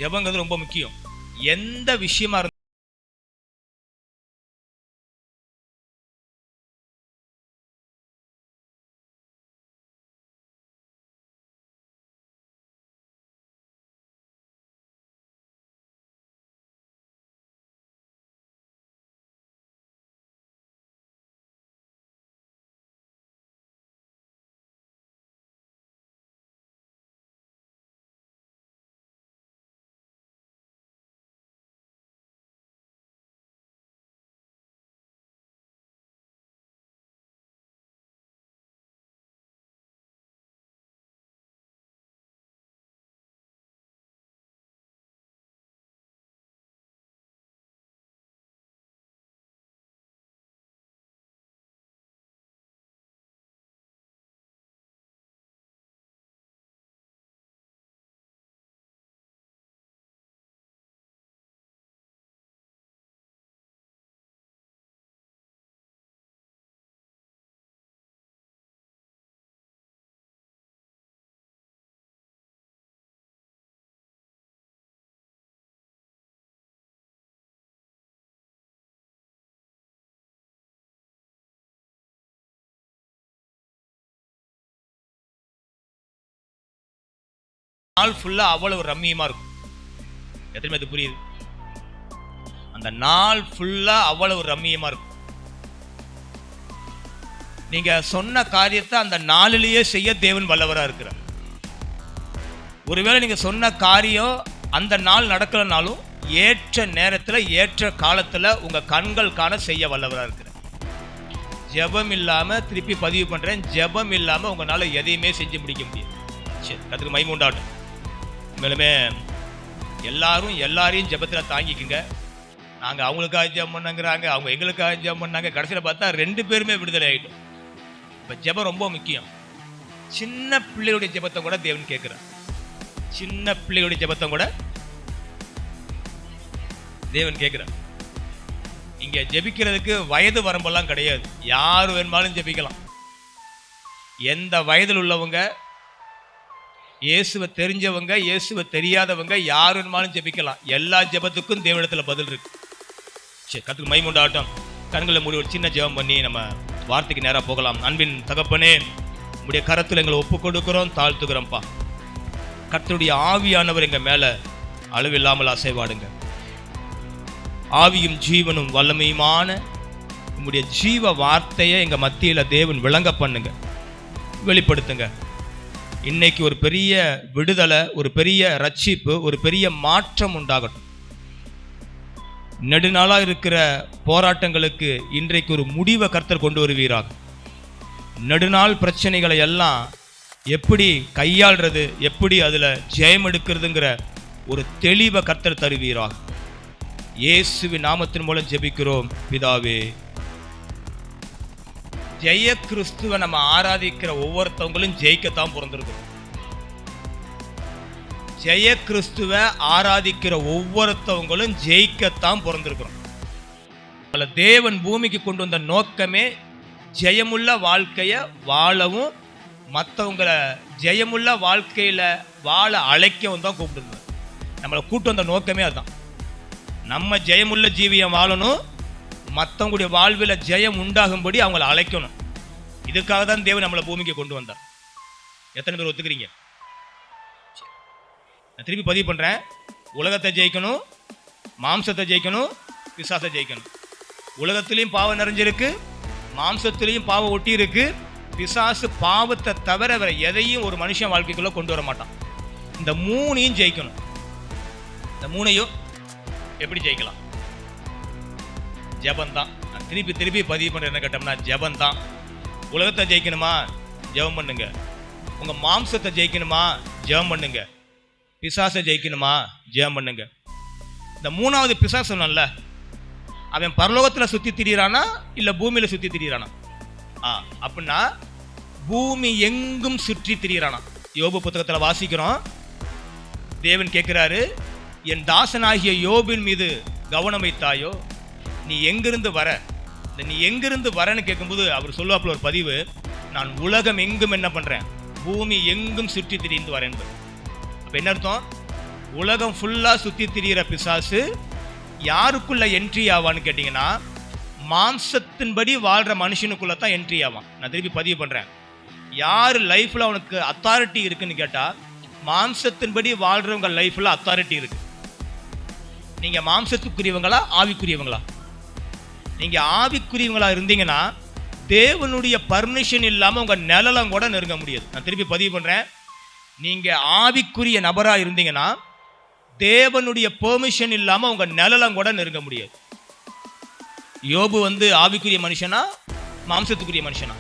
ஜெபங்கிறது ரொம்ப முக்கியம். எந்த விஷயமா இருந்தாலும் நாள் ஃபுல்லா அவ்வளவு ரம்மியமா இருக்கும். எத்தனை பேருக்கு புரியுது? அந்த நாள் ஃபுல்லா அவ்வளவு ரம்மியமா இருக்கும். நீங்க சொன்ன காரியத்தை அந்த நாளிலேயே செய்ய தேவன் வல்லவரா இருக்கிறார். ஒருவேளை நீங்க சொன்ன காரியம் அந்த நாள் நடக்கலனாலும் ஏற்ற நேரத்தில் ஏற்ற காலத்தில் உங்க கண்கள் காண செய்ய வல்லவரா இருக்கிறார். ஜெபம் இல்லாம திருப்பி பதிவு பண்றேன், ஜெபம் இல்லாம உங்களால எதையுமே செஞ்சு முடிக்க முடியாது. சரி, அதுக்கு மகிமை உண்டாகட்டும். மேலுமே எல்லாரையும் ஜெபத்தில் தாங்கிக்குங்க. நாங்கள் அவங்களுக்காக ஜெபம் பண்ணாங்கிறாங்க, அவங்க எங்களுக்காக ஜெபம் பண்ணாங்க. கடைசியில் பார்த்தா 2 பேருமே விடுதலை ஆகிட்டோம். இப்போ ஜெபம் ரொம்ப முக்கியம். சின்ன பிள்ளைகளுடைய ஜெபத்தை கூட தேவன் கேட்குறார். சின்ன பிள்ளைகளுடைய ஜெபத்தை கூட தேவன் கேட்குறார். இங்கே ஜெபிக்கிறதுக்கு வயது வரம்பெல்லாம் கிடையாது. யார் வேணுமாலும் ஜெபிக்கலாம். எந்த வயதில் உள்ளவங்க, இயேசுவை தெரிஞ்சவங்க, இயேசுவை தெரியாதவங்க, யார் வேணுமாலும் ஜெபிக்கலாம். எல்லா ஜெபத்துக்கும் தேவனிடத்தில் பதில் இருக்கு. சரி, கர்த்தருக்கு மகிமை உண்டாகட்டும். கண்களை மூடி ஒரு சின்ன ஜெபம் பண்ணி நம்ம வார்த்தைக்கு நேராக போகலாம். அன்பின் தகப்பனே, உங்களுடைய கரத்தில் எங்களை ஒப்பு கொடுக்கிறோம், தாழ்த்துக்கிறோம்ப்பா. கர்த்தருடைய ஆவியானவர் எங்கள் மேலே அளவில்லாமல் அசைவாடுங்க. ஆவியும் ஜீவனும் வல்லமையுமான உங்களுடைய ஜீவ வார்த்தையை எங்கள் மத்தியில் தேவன் விளங்க பண்ணுங்க, வெளிப்படுத்துங்க. இன்னைக்கு ஒரு பெரிய விடுதலை, ஒரு பெரிய ரட்சிப்பு, ஒரு பெரிய மாற்றம் உண்டாகட்டும். நெடுநாளாக இருக்கிற போராட்டங்களுக்கு இன்றைக்கு ஒரு முடிவை கர்த்தர் கொண்டு வருவீராக. நெடுநாள் பிரச்சனைகளை எல்லாம் எப்படி கையாள்றது, எப்படி அதில் ஜெயம் எடுக்கிறதுங்கிற ஒரு தெளிவை கர்த்தர் தருவீராக. இயேசுவின் நாமத்தின் மூலம் ஜெபிக்கிறோம் பிதாவே. ஜெய கிறிஸ்துவை நம்ம ஆராதிக்கிற ஒவ்வொருத்தவங்களும் ஜெயிக்கத்தான் பிறந்திருக்கிறோம். ஜெய கிறிஸ்துவை ஆராதிக்கிற ஒவ்வொருத்தவங்களும் ஜெயிக்கத்தான் பிறந்திருக்கிறோம். தேவன் பூமிக்கு கொண்டு வந்த நோக்கமே ஜெயமுள்ள வாழ்க்கையை வாழவும், மற்றவங்களை ஜெயமுள்ள வாழ்க்கையில் வாழ அழைக்கவும் தான் கூப்பிட்டு. நம்மளை கூட்டு வந்த நோக்கமே அதுதான். நம்ம ஜெயமுள்ள ஜீவியம் வாழணும், மற்றவங்களுடைய வாழ்வில் ஜெயம் உண்டாகும்படி அவங்கள அழைக்கணும். இதுக்காக தான் தேவன் நம்மளை பூமிக்கு கொண்டு வந்தார். எத்தனை பேர் ஒத்துக்கிறீங்க? நான் திருப்பி பதிவு பண்ணுறேன். உலகத்தை ஜெயிக்கணும், மாம்சத்தை ஜெயிக்கணும், பிசாசை ஜெயிக்கணும். உலகத்திலையும் பாவம் நிறைஞ்சிருக்கு, மாம்சத்திலையும் பாவம் ஒட்டி இருக்கு. பிசாசு பாவத்தை தவிர வேற எதையும் ஒரு மனுஷன் வாழ்க்கைக்குள்ள கொண்டு வர மாட்டான். இந்த 3ஐயும் ஜெயிக்கணும். இந்த 3ஐயும் எப்படி ஜெயிக்கலாம்? ஜெபந்தான். நான் திருப்பி பதிவு பண்ணுற என்ன கேட்டோம்னா ஜெபந்தான். உலகத்தை ஜெயிக்கணுமா, ஜெபம் பண்ணுங்க. உங்க மாம்சத்தை ஜெயிக்கணுமா, ஜெபம் பண்ணுங்க. பிசாசை ஜெயிக்கணுமா, ஜெபம் பண்ணுங்க. இந்த 3வது பிசாசு சொன்னல, அவன் பரலோகத்தில் சுற்றி திரியிறானா இல்லை பூமியில் சுற்றி திரியிறானா? அப்படின்னா பூமி எங்கும் சுற்றி திரியிறானா. யோபு புத்தகத்தில் வாசிக்கிறோம். தேவன் கேட்கிறாரு, என் தாசனாகிய யோபின் மீது கவனம் வைத்தாயோ, நீ எங்கிருந்து வர? இந்த நீ எங்கிருந்து வரன்னு கேட்கும்போது அவர் சொல்லுவாப்புல ஒரு பதிவு, நான் உலகம் எங்கும் என்ன பண்றேன், பூமி எங்கும் சுற்றி திரிந்து வரேன். அப்ப என்ன அர்த்தம்? உலகம் ஃபுல்லாக சுற்றி திரிகிற பிசாசு யாருக்குள்ள என்ட்ரி ஆவான்னு கேட்டிங்கன்னா, மாம்சத்தின்படி வாழ்கிற மனுஷனுக்குள்ளே தான் என்ட்ரி ஆவான். நான் திருப்பி பதிவு பண்ணுறேன். யார் லைஃப்பில் அவனுக்கு அத்தாரிட்டி இருக்குன்னு கேட்டால், மாம்சத்தின்படி வாழ்கிறவங்க லைஃப்பில் அத்தாரிட்டி இருக்குது. நீங்கள் மாம்சத்துக்குரியவங்களா ஆவிக்குரியவங்களா? நீங்கள் ஆவிக்குரியவங்களா இருந்தீங்கன்னா தேவனுடைய பர்மிஷன் இல்லாமல் உங்கள் நிழலம் கூட நெருங்க முடியாது. நான் திருப்பி பதிவு பண்ணுறேன். நீங்கள் ஆவிக்குரிய நபராக இருந்தீங்கன்னா தேவனுடைய பெர்மிஷன் இல்லாமல் உங்கள் நிழலம் கூட நெருங்க முடியாது. யோபு ஆவிக்குரிய மனுஷனா மாம்சத்துக்குரிய மனுஷனா?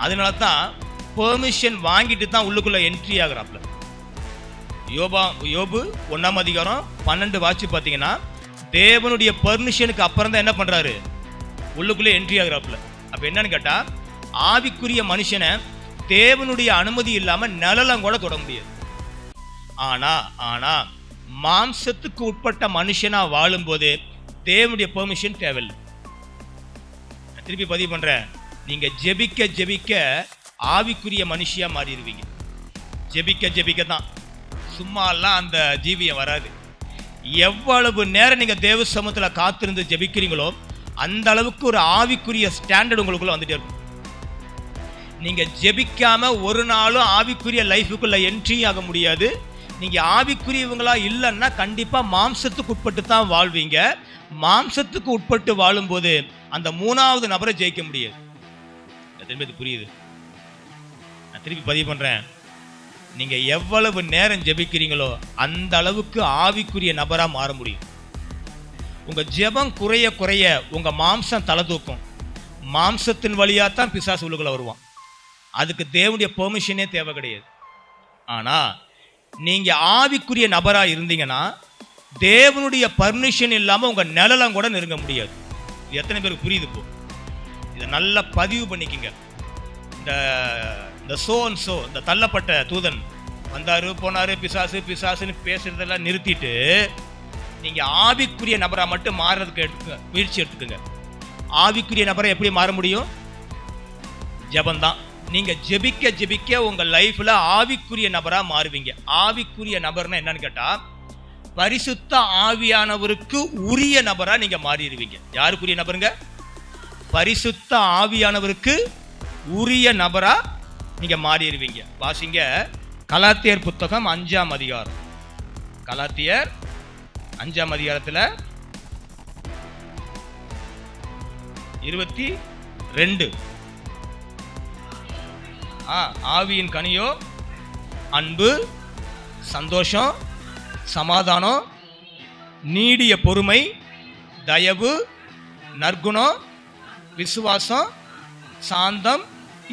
அதனால தான் பெர்மிஷன் வாங்கிட்டு தான் உள்ளுக்குள்ளே என்ட்ரி ஆகிறாப்புல. யோபு 1ஆம் அதிகாரம் 12 வாட்சி பார்த்தீங்கன்னா, தேவனுடைய பெர்மிஷனுக்கு அப்புறம் தான் என்ன பண்ணுறாரு? உள்ளுக்குள்ளே என்ட்ரி ஆகிறாப்புல. அப்போ என்னன்னு கேட்டால், ஆவிக்குரிய மனுஷனை தேவனுடைய அனுமதி இல்லாமல் நிழலம் கூட தொட முடியாது. ஆனால் மாம்சத்துக்கு உட்பட்ட மனுஷனாக வாழும்போது தேவனுடைய பெர்மிஷன் தேவையில்லை. திருப்பி பதிவு பண்ணுறேன். நீங்கள் ஜெபிக்க ஜெபிக்க ஆவிக்குரிய மனுஷியாக மாறிடுவீங்க. ஜெபிக்க தான், சும்மாலாம் அந்த ஜீவியம் வராது. எவ்வளவு நேரம் நீங்கள் தேவ சமூகத்தில் காத்திருந்து ஜெபிக்கிறீங்களோ அந்த அளவுக்கு ஒரு ஆவிக்குரிய ஸ்டாண்டர்ட் உங்களுக்குள்ள வந்துட்டே இருக்கும். நீங்கள் ஜெபிக்காம ஒரு நாளும் ஆவிக்குரிய லைஃபுக்குள்ள என்ட்ரி ஆக முடியாது. நீங்கள் ஆவிக்குரியவங்களா இல்லைன்னா கண்டிப்பாக மாம்சத்துக்கு உட்பட்டு தான் வாழ்வீங்க. மாம்சத்துக்கு உட்பட்டு வாழும்போது அந்த 3வது நபரை ஜெயிக்க முடியாது. திரும்பி புரியுது? நான் திருப்பி பதிவு பண்ணுறேன். நீங்கள் எவ்வளவு நேரம் ஜெபிக்கிறீங்களோ அந்த அளவுக்கு ஆவிக்குரிய நபராக மாற முடியும். உங்கள் ஜெபம் குறைய குறைய உங்கள் மாம்சம் தலை தூக்கும். மாம்சத்தின் வழியாக தான் பிசாசு உள்ளுக்குள்ள வருவான். அதுக்கு தேவனுடைய பெர்மிஷனே தேவை கிடையாது. ஆனால் நீங்கள் ஆவிக்குரிய நபராக இருந்தீங்கன்னா தேவனுடைய பர்மிஷன் இல்லாமல் உங்கள் நிழலம் கூட நெருங்க முடியாது. இது எத்தனை பேருக்கு புரியுது? இப்போ இதை நல்லா பதிவு பண்ணிக்கிங்க. இந்த சோ இந்த தள்ளப்பட்ட தூதன் வந்தார் போனார், பிசாசுன்னு பேசுறதெல்லாம் நிறுத்திட்டு நீங்கள் ஆவிக்குரிய நபராக மட்டும் மாறுறதுக்கு முயற்சி எடுத்துக்கோங்க. ஆவிக்குரிய நபரை எப்படி மாற முடியும்? ஜெபந்தான். நீங்கள் ஜெபிக்க ஜெபிக்க உங்கள் லைஃப்பில் ஆவிக்குரிய நபராக மாறுவீங்க. ஆவிக்குரிய நபர்னா என்னன்னு கேட்டால், பரிசுத்த ஆவியானவருக்கு உரிய நபராக நீங்கள் மாறிடுவீங்க. யாருக்குரிய நபருங்க? பரிசுத்த ஆவியானவருக்கு உரிய நபராக நீங்கள் மாறிடுவீங்க. வாசிங்க கலாத்தியர் புத்தகம் 5ஆம் அதிகாரம். கலாத்தியர் 5ஆம் அதிகாரத்தில் 22. ஆவியின் கனியோ அன்பு, சந்தோஷம், சமாதானம், நீடிய பொறுமை, தயவு, நற்குணம், விசுவாசம், சாந்தம்,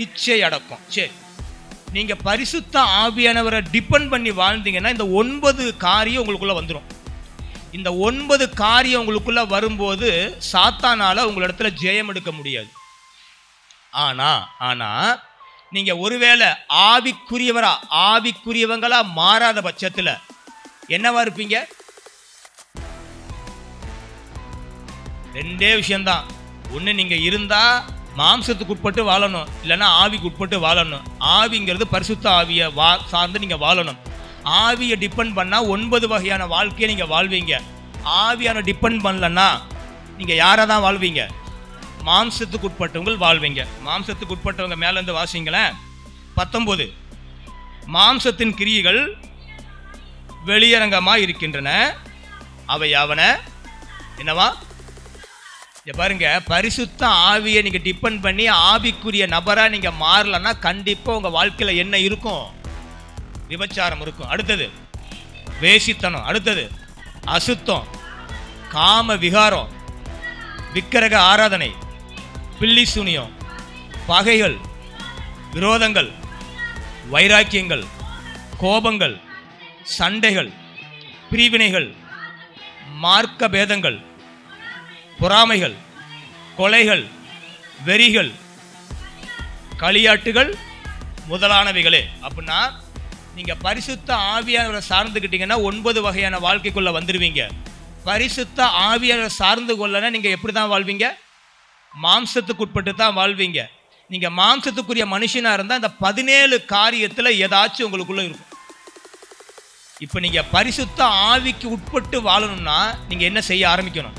இச்சை அடக்கம். சரி, நீங்க பரிசுத்த ஆவியானவரை டிபெண்ட் பண்ணி வாழ்ந்தீங்கன்னா இந்த 9 காரியம் உங்களுக்குள்ள வந்துடும். இந்த 9 காரியம் உங்களுக்குள்ள வரும்போது சாத்தானால உங்களிடத்துல ஜெயம் எடுக்க முடியாது. ஆனா நீங்க ஒருவேளை ஆவிக்குரியவங்களா மாறாத பட்சத்துல என்னவா இருப்பீங்க? 2 விஷயம்தான். ஒன்று, நீங்க இருந்தா மாம்சத்துக்கு உட்பட்டு வாழணும், இல்லைன்னா ஆவிக்கு உட்பட்டு வாழணும். ஆவிங்கிறது பரிசுத்த ஆவியை சார்ந்து நீங்க வாழணும். ஆவியை டிபெண்ட் பண்ணா 9 வகையான வாழ்க்கையை நீங்க வாழ்வீங்க. ஆவியான டிபெண்ட் பண்ணலன்னா நீங்க யாரை தான் வாழ்வீங்க? மாம்சத்துக்கு உட்பட்டவங்க வாழ்வீங்க. மாம்சத்துக்கு உட்பட்டவங்க மேல இருந்து வாசிங்களேன். 19. மாம்சத்தின் கிரியைகள் வெளியரங்கமா இருக்கின்றன, அவை யாவன என்னவா? பாருங்க, பரிசுத்த ஆவியை நீங்க டிபெண்ட் பண்ணி ஆவிக்குரிய நபரா நீங்க மாறலன்னா கண்டிப்பா உங்க வாழ்க்கையில என்ன இருக்கும்? விபச்சாரம் இருக்கும். அடுத்தது வேசித்தனம். அடுத்தது அசுத்தம், காம விகாரம், விக்கிரக ஆராதனை, பில்லி சூனியம், பகைகள், விரோதங்கள், வைராக்கியங்கள், கோபங்கள், சண்டைகள், பிரிவினைகள், மார்க்க பேதங்கள், பொறாமைகள், கொலைகள், வெறிகள், களியாட்டுகள் முதலானவைகளே. அப்படின்னா நீங்க பரிசுத்த ஆவியானவரை சார்ந்துக்கிட்டீங்கன்னா 9 வகையான வாழ்க்கைக்குள்ள வந்துடுவீங்க. பரிசுத்த ஆவியானவரை சார்ந்து கொள்ளனா நீங்க எப்படி தான் வாழ்வீங்க? மாம்சத்துக்கு உட்பட்டு தான் வாழ்வீங்க. நீங்க மாம்சத்துக்குரிய மனுஷனா இருந்தா இந்த 17 காரியத்துல ஏதாச்சும் உங்களுக்குள்ள இருக்கும். இப்போ நீங்கள் பரிசுத்த ஆவிக்கு உட்பட்டு வாழணும்னா நீங்கள் என்ன செய்ய ஆரம்பிக்கணும்?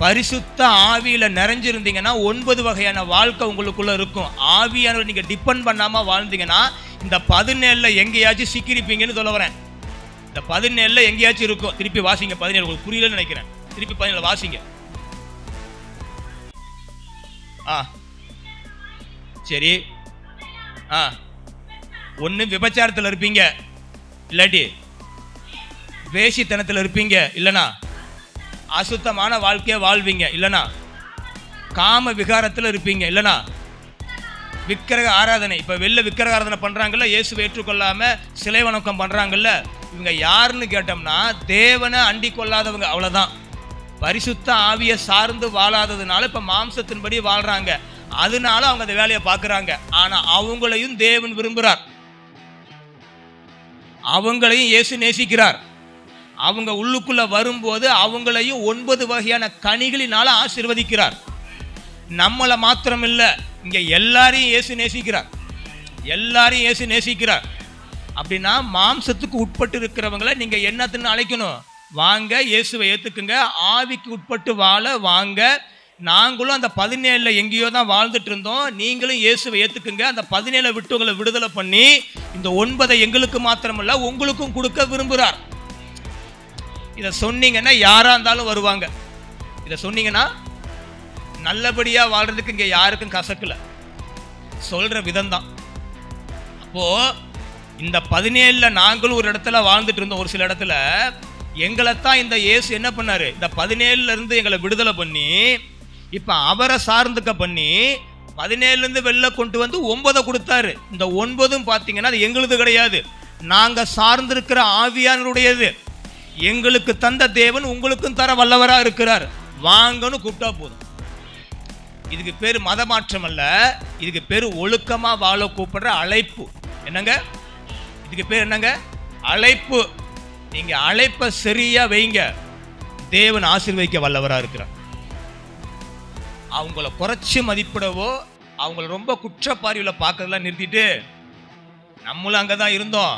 பரிசுத்த ஆவியில் நிறைஞ்சிருந்தீங்கன்னா 9 வகையான வாழ்க்கை உங்களுக்குள்ள இருக்கும். ஆவியானவர் நீங்கள் டிபெண்ட் பண்ணாமல் வாழ்ந்தீங்கன்னா இந்த 17 எங்கேயாச்சும் சிக்கிருப்பீங்கன்னு சொல்ல வரேன். இந்த 17 எங்கேயாச்சும் இருக்கும். திருப்பி வாசிங்க 17. உங்களுக்கு புரியலன்னு நினைக்கிறேன். திருப்பி 17 வாசிங்க. சரி. ஒன்று விபச்சாரத்தில் இருப்பீங்க, இல்லாட்டி வேசித்தனத்தில் இருப்பீங்க, இல்லைனா அசுத்தமான வாழ்க்கையை வாழ்வீங்க, இல்லைனா காம விகாரத்தில் இருப்பீங்க, இல்லைனா விக்கிரக ஆராதனை. இப்போ வெளில விக்கிரக ஆராதனை பண்ணுறாங்கல்ல, இயேசுவை ஏற்றுக்கொள்ளாமல் சிலை வணக்கம் பண்ணுறாங்கல்ல, இவங்க யாருன்னு கேட்டோம்னா தேவனை அண்டி கொள்ளாதவங்க, அவ்வளோதான். பரிசுத்த ஆவியை சார்ந்து வாழாததுனால இப்போ மாம்சத்தின்படி வாழ்கிறாங்க. அதனால அவங்க அந்த வேலையை பார்க்குறாங்க. ஆனால் அவங்களையும் தேவன் விரும்புகிறார், அவங்களையும் இயேசு நேசிக்கிறார். அவங்க உள்ளுக்குள்ள வரும்போது அவங்களையும் 9 வகையான கனிகளினால ஆசீர்வதிக்கிறார். நம்மளை மாத்திரம் இல்லை, இங்கே எல்லாரையும் இயேசு நேசிக்கிறார். எல்லாரையும் இயேசு நேசிக்கிறார். அப்படின்னா மாம்சத்துக்கு உட்பட்டு இருக்கிறவங்களை நீங்கள் என்னத்துன்னு அழைக்கணும்? வாங்க இயேசுவை ஏற்றுக்குங்க, ஆவிக்கு உட்பட்டு வாழ வாங்க. நாங்களும் அந்த 17 எங்கேயோ தான் வாழ்ந்துட்டு இருந்தோம், நீங்களும் இயேசுவை ஏற்றுக்குங்க. அந்த 17 விட்டு உங்களை விடுதலை பண்ணி இந்த 9 எங்களுக்கு மாத்திரமல்ல உங்களுக்கும் கொடுக்க விரும்புகிறார். இதை சொன்னீங்கன்னா யாராக இருந்தாலும் வருவாங்க. இதை சொன்னீங்கன்னா நல்லபடியாக வாழ்றதுக்கு இங்கே யாருக்கும் கசக்கல, சொல்கிற விதம்தான். அப்போது இந்த 17 நாங்களும் ஒரு இடத்துல வாழ்ந்துட்டு இருந்தோம். ஒரு சில இடத்துல எங்களைத்தான் இந்த இயேசு என்ன பண்ணார்? இந்த 17 எங்களை விடுதலை பண்ணி இப்போ அவரை சார்ந்துக்க பண்ணி 17 வெளில கொண்டு வந்து 9 கொடுத்தாரு. இந்த 9 பார்த்தீங்கன்னா அது எங்களுது கிடையாது, நாங்கள் சார்ந்திருக்கிற ஆவியானருடையது. எங்களுக்கு தந்த தேவன் உங்களுக்கும் தர வல்லவராக இருக்கிறார். வாங்கன்னு கூப்பிட்டா போதும். இதுக்கு பேர் மத மாற்றம் அல்ல, இதுக்கு பேர் ஒழுக்கமாக வாழ கூப்பிடுற அழைப்பு. என்னங்க இதுக்கு பேர்? என்னங்க அழைப்பு. நீங்கள் அழைப்பை சரியா வைங்க, தேவன் ஆசீர்வதிக்க வல்லவராக இருக்கிறார். அவங்கள குறைச்சி மதிப்பிடவோ அவங்கள ரொம்ப குற்றப்பாரியில் பார்க்கறதெல்லாம் நிறுத்திட்டு நம்மளும் அங்கே தான் இருந்தோம்,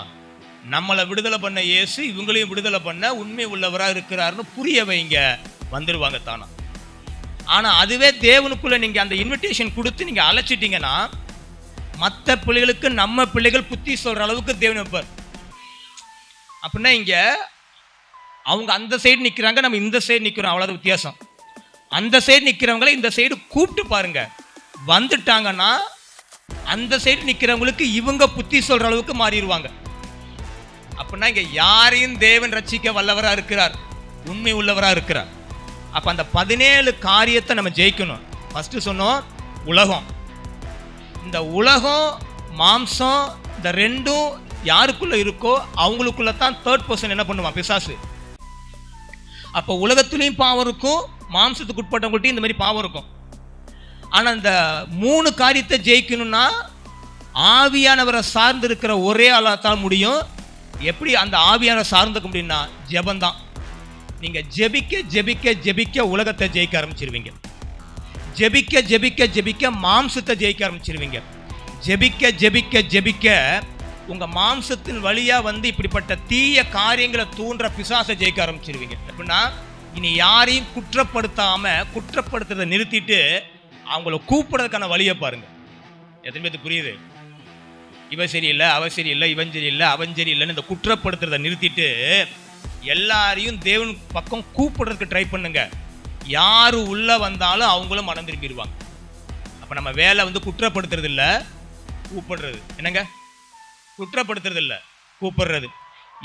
நம்மளை விடுதலை பண்ண இயேசு இவங்களையும் விடுதலை பண்ண உண்மை உள்ளவராக இருக்கிறாருன்னு புரிய வைங்க, வந்துடுவாங்க தானா. ஆனால் அதுவே தேவனுக்குள்ளே நீங்கள் அந்த இன்விடேஷன் கொடுத்து நீங்கள் அழைச்சிட்டிங்கன்னா மற்ற பிள்ளைகளுக்கு நம்ம பிள்ளைகள் புத்தி சொல்கிற அளவுக்கு தேவன் வைப்பார். அப்படின்னா இங்கே அவங்க அந்த சைடு நிற்கிறாங்க, நம்ம இந்த சைடு நிற்கிறோம், அவ்வளோதான் வித்தியாசம். அந்த சைடு நிற்கிறவங்களை இந்த சைடு கூப்பிட்டு பாருங்க, வந்துட்டாங்கன்னா அந்த சைடு நிற்கிறவங்களுக்கு இவங்க புத்தி சொல்கிற அளவுக்கு மாறிடுவாங்க. அப்படின்னா இங்கே யாரையும் தேவன் ரட்சிக்க வல்லவராக இருக்கிறார், உண்மை உள்ளவராக இருக்கிறார். அப்போ அந்த 17 காரியத்தை நம்ம ஜெயிக்கணும். ஃபஸ்ட்டு சொன்னோம் உலகம். இந்த உலகம் மாம்சம் இந்த ரெண்டும் யாருக்குள்ள இருக்கோ அவங்களுக்குள்ள தான் தேர்ட் பர்சன் என்ன பண்ணுவான்? பிசாசு. அப்போ உலகத்துலேயும் பாவம் இருக்கும், மாம்சத்துக்கு உட்பட்டவங்கள்ட்டையும் இந்த மாதிரி பாவம் இருக்கும். ஆனால் இந்த 3 காரியத்தை ஜெயிக்கணும்னா ஆவியானவரை சார்ந்து இருக்கிற ஒரே ஆளாத்தான் முடியும். எப்படி அந்த ஆவியானவரை சார்ந்துக்க முடியும்னா ஜெபந்தான். நீங்கள் ஜெபிக்க ஜெபிக்க ஜெபிக்க உலகத்தை ஜெயிக்க ஆரம்பிச்சிருவீங்க. ஜெபிக்க ஜெபிக்க ஜெபிக்க மாம்சத்தை ஜெயிக்க ஆரம்பிச்சிருவீங்க. ஜெபிக்க ஜெபிக்க ஜெபிக்க உங்கள் மாம்சத்தின் வழியாக வந்து இப்படிப்பட்ட தீய காரியங்களை தூண்டுற பிசாசை ஜெயிக்க ஆரம்பிச்சிருவீங்க. எப்படின்னா இனி யாரையும் குற்றப்படுத்துறதை நிறுத்திட்டு அவங்கள கூப்பிடுறதுக்கான வழியை பாருங்க. எத்தனை பேருக்கு புரியுது? இவ சரியில்லை, அவ சரியில்லை, இவன் சரியில்லை, அவன் சரியில்லைன்னு இந்த குற்றப்படுத்துறதை நிறுத்திட்டு எல்லாரையும் தேவன் பக்கம் கூப்பிடுறதுக்கு ட்ரை பண்ணுங்க. யாரு உள்ள வந்தாலும் அவங்களும் மனம் திரும்பிடுவாங்க. அப்போ நம்ம வேலை வந்து குற்றப்படுத்துறது இல்லை, கூப்பிடுறது. என்னங்க குற்றப்படுத்துறது இல்லை, கூப்பிடுறது.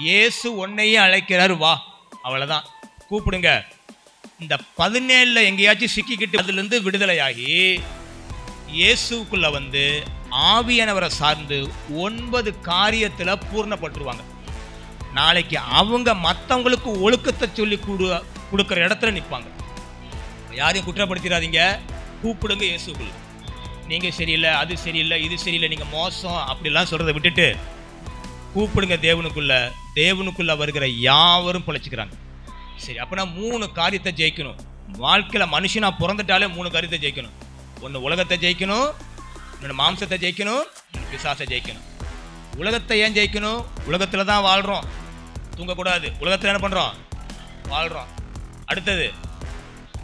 இயேசு உன்னையும் அழைக்கிறார், வா, அவ்வளோதான், கூப்பிடுங்க. இந்த 17 எங்கேயாச்சும் சிக்கிக்கிட்டு அதுலேருந்து விடுதலையாகி இயேசுக்குள்ள வந்து ஆவியானவரை சார்ந்து 9 காரியத்தில் பூர்ணப்பட்டுருவாங்க. நாளைக்கு அவங்க மற்றவங்களுக்கு ஒழுக்கத்தை சொல்லி கொடுக்குற இடத்துல நிற்பாங்க. யாரையும் குற்றப்படுத்திடாதீங்க, கூப்பிடுங்க இயேசுக்குள்ள. நீங்கள் சரியில்லை, அது சரியில்லை, இது சரியில்லை, நீங்கள் மோசம் அப்படிலாம் சொல்கிறத விட்டுட்டு கூப்பிடுங்க தேவனுக்குள்ள வருகிற யாவரும் பிழைச்சிக்கிறாங்க. சரி, அப்போனா 3 காரியத்தை ஜெயிக்கணும். வாழ்க்கையில் மனுஷனா பிறந்துட்டாலே 3 காரியத்தை ஜெயிக்கணும். ஒன்று உலகத்தை ஜெயிக்கணும், இன்னொன்று மாம்சத்தை ஜெயிக்கணும், பிசாசை ஜெயிக்கணும். உலகத்தை ஏன் ஜெயிக்கணும்? உலகத்தில் தான் வாழ்கிறோம், தூங்கக்கூடாது. உலகத்தில் என்ன பண்ணுறோம்? வாழ்கிறோம். அடுத்தது,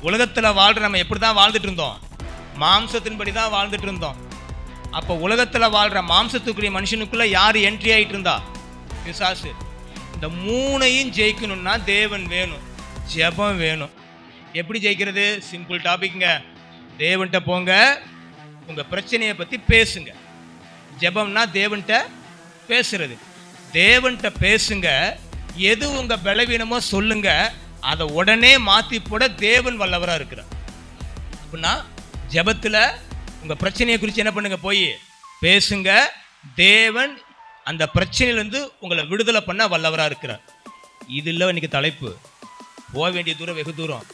உலகத்தில் வாழ்கிற நம்ம எப்படி தான் வாழ்ந்துட்டு இருந்தோம்? மாம்சத்தின்படி தான் வாழ்ந்துட்டு இருந்தோம். அப்போ உலகத்தில் வாழ்கிற மாம்சத்துக்குரிய மனுஷனுக்குள்ளே யார் என்ட்ரி ஆகிட்டு இருந்தா? பிசாசு. இந்த மூணையும் ஜெயிக்கணும்னா தேவன் வேணும், ஜெபம் வேணும். எப்படி ஜெயிக்கிறது? சிம்பிள் டாபிக்ங்க. தேவன்கிட்ட போங்க, உங்கள் பிரச்சனையை பற்றி பேசுங்க. ஜெபம்னா தேவன்கிட்ட பேசுறது. தேவன்கிட்ட பேசுங்க, எது உங்கள் பலவீனமோ சொல்லுங்க, அதை உடனே மாற்றி போட தேவன் வல்லவராக இருக்கிறார். அப்படின்னா ஜெபத்தில் உங்கள் பிரச்சனையை குறித்து என்ன பண்ணுங்க? போய் பேசுங்க. தேவன் அந்த பிரச்சனையிலேருந்து உங்களை விடுதலை பண்ண வல்லவராக இருக்கிறார். இது இல்லை இன்னைக்கு தலைப்பு. போக வேண்டிய தூரம் வெகு தூரம்.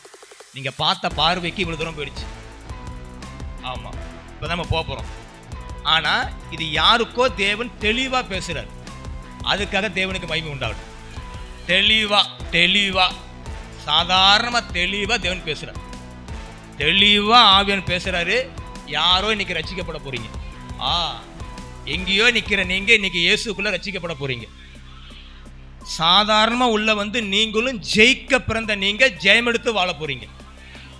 நீங்கள் பார்த்த பார்வைக்கு இவ்வளோ தூரம் போயிடுச்சு. ஆமாம், இப்போ தான் நம்ம போக போகிறோம். ஆனால் இது யாருக்கோ தேவன் தெளிவாக பேசுகிறார். அதுக்காக தேவனுக்கு மகிமை உண்டாகும். தெளிவாக சாதாரணமாக தெளிவாக தேவன் பேசுகிறார். தெளிவாக ஆவியான் பேசுகிறாரு. யாரோ இன்னைக்கு ரட்சிக்கப்பட போகிறீங்க. எங்கேயோ நிற்கிற நீங்கள் இன்னைக்கு இயேசுக்குள்ளே ரட்சிக்கப்பட போகிறீங்க. சாதாரணமாக உள்ள வந்து நீங்களும் ஜெயிக்க பிறந்த நீங்கள் ஜெயம் எடுத்து வாழ போகிறீங்க.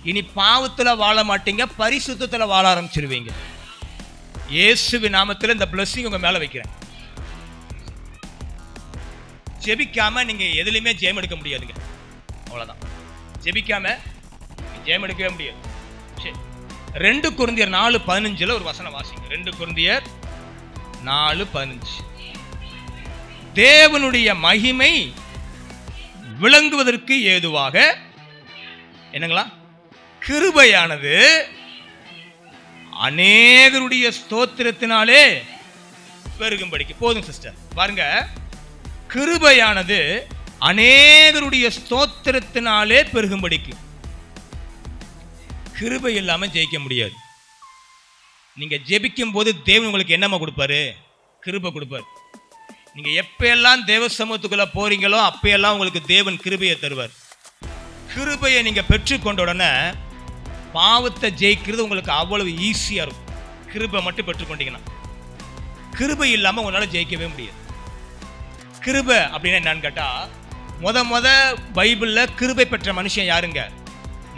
இனி பாவத்தில் வாழ மாட்டீங்க, பரிசுத்தத்தில் வாழ ஆரம்பிச்சிருவீங்க. இயேசுவின் நாமத்தில் இந்த பிளஸிங் உங்கள் மேலே வைக்கிறேன். ஜெபிக்காம நீங்கள் எதுலையுமே ஜெயம் எடுக்க முடியாதுங்க. அவ்வளோதான். ஜெபிக்காம ஜெயம் எடுக்கவே முடியாது. சரி, 2 கொரிந்தியர் 4:15 ஒரு வசனம் வாசிங்க. 2 கொரிந்தியர் 4:15. தேவனுடைய மகிமை விளங்குவதற்கு ஏதுவாக என்னங்களா? கிருபையானது அநேகருடைய ஸ்தோத்திரத்தினாலே பெருகும்படிக்கு. போதும் சிஸ்டர், பாருங்க. கிருபையானது அநேகருடைய ஸ்தோத்திரத்தினாலே பெருகும்படிக்கு. கிருபை இல்லாமல் ஜெயிக்க முடியாது. நீங்கள் ஜெபிக்கும் போது தேவன் உங்களுக்கு என்னமா கொடுப்பாரு? கிருபை கொடுப்பார். நீங்கள் எப்பெல்லாம் தேவ சமூகத்துக்குள்ளே போறீங்களோ அப்பெல்லாம் உங்களுக்கு தேவன் கிருபையை தருவார். கிருபையை நீங்கள் பெற்றுக்கொண்ட உடனே பாவத்தை ஜெயிக்கிறது உங்களுக்கு அவ்வளவு ஈஸியாக இருக்கும். கிருபை மட்டும் பெற்றுக்கொண்டீங்கன்னா. கிருபை இல்லாமல் உங்களால் ஜெயிக்கவே முடியாது. கிருபை அப்படின்னா என்னன்னு கேட்டால், முத பைபிளில் கிருபை பெற்ற மனுஷன் யாருங்க?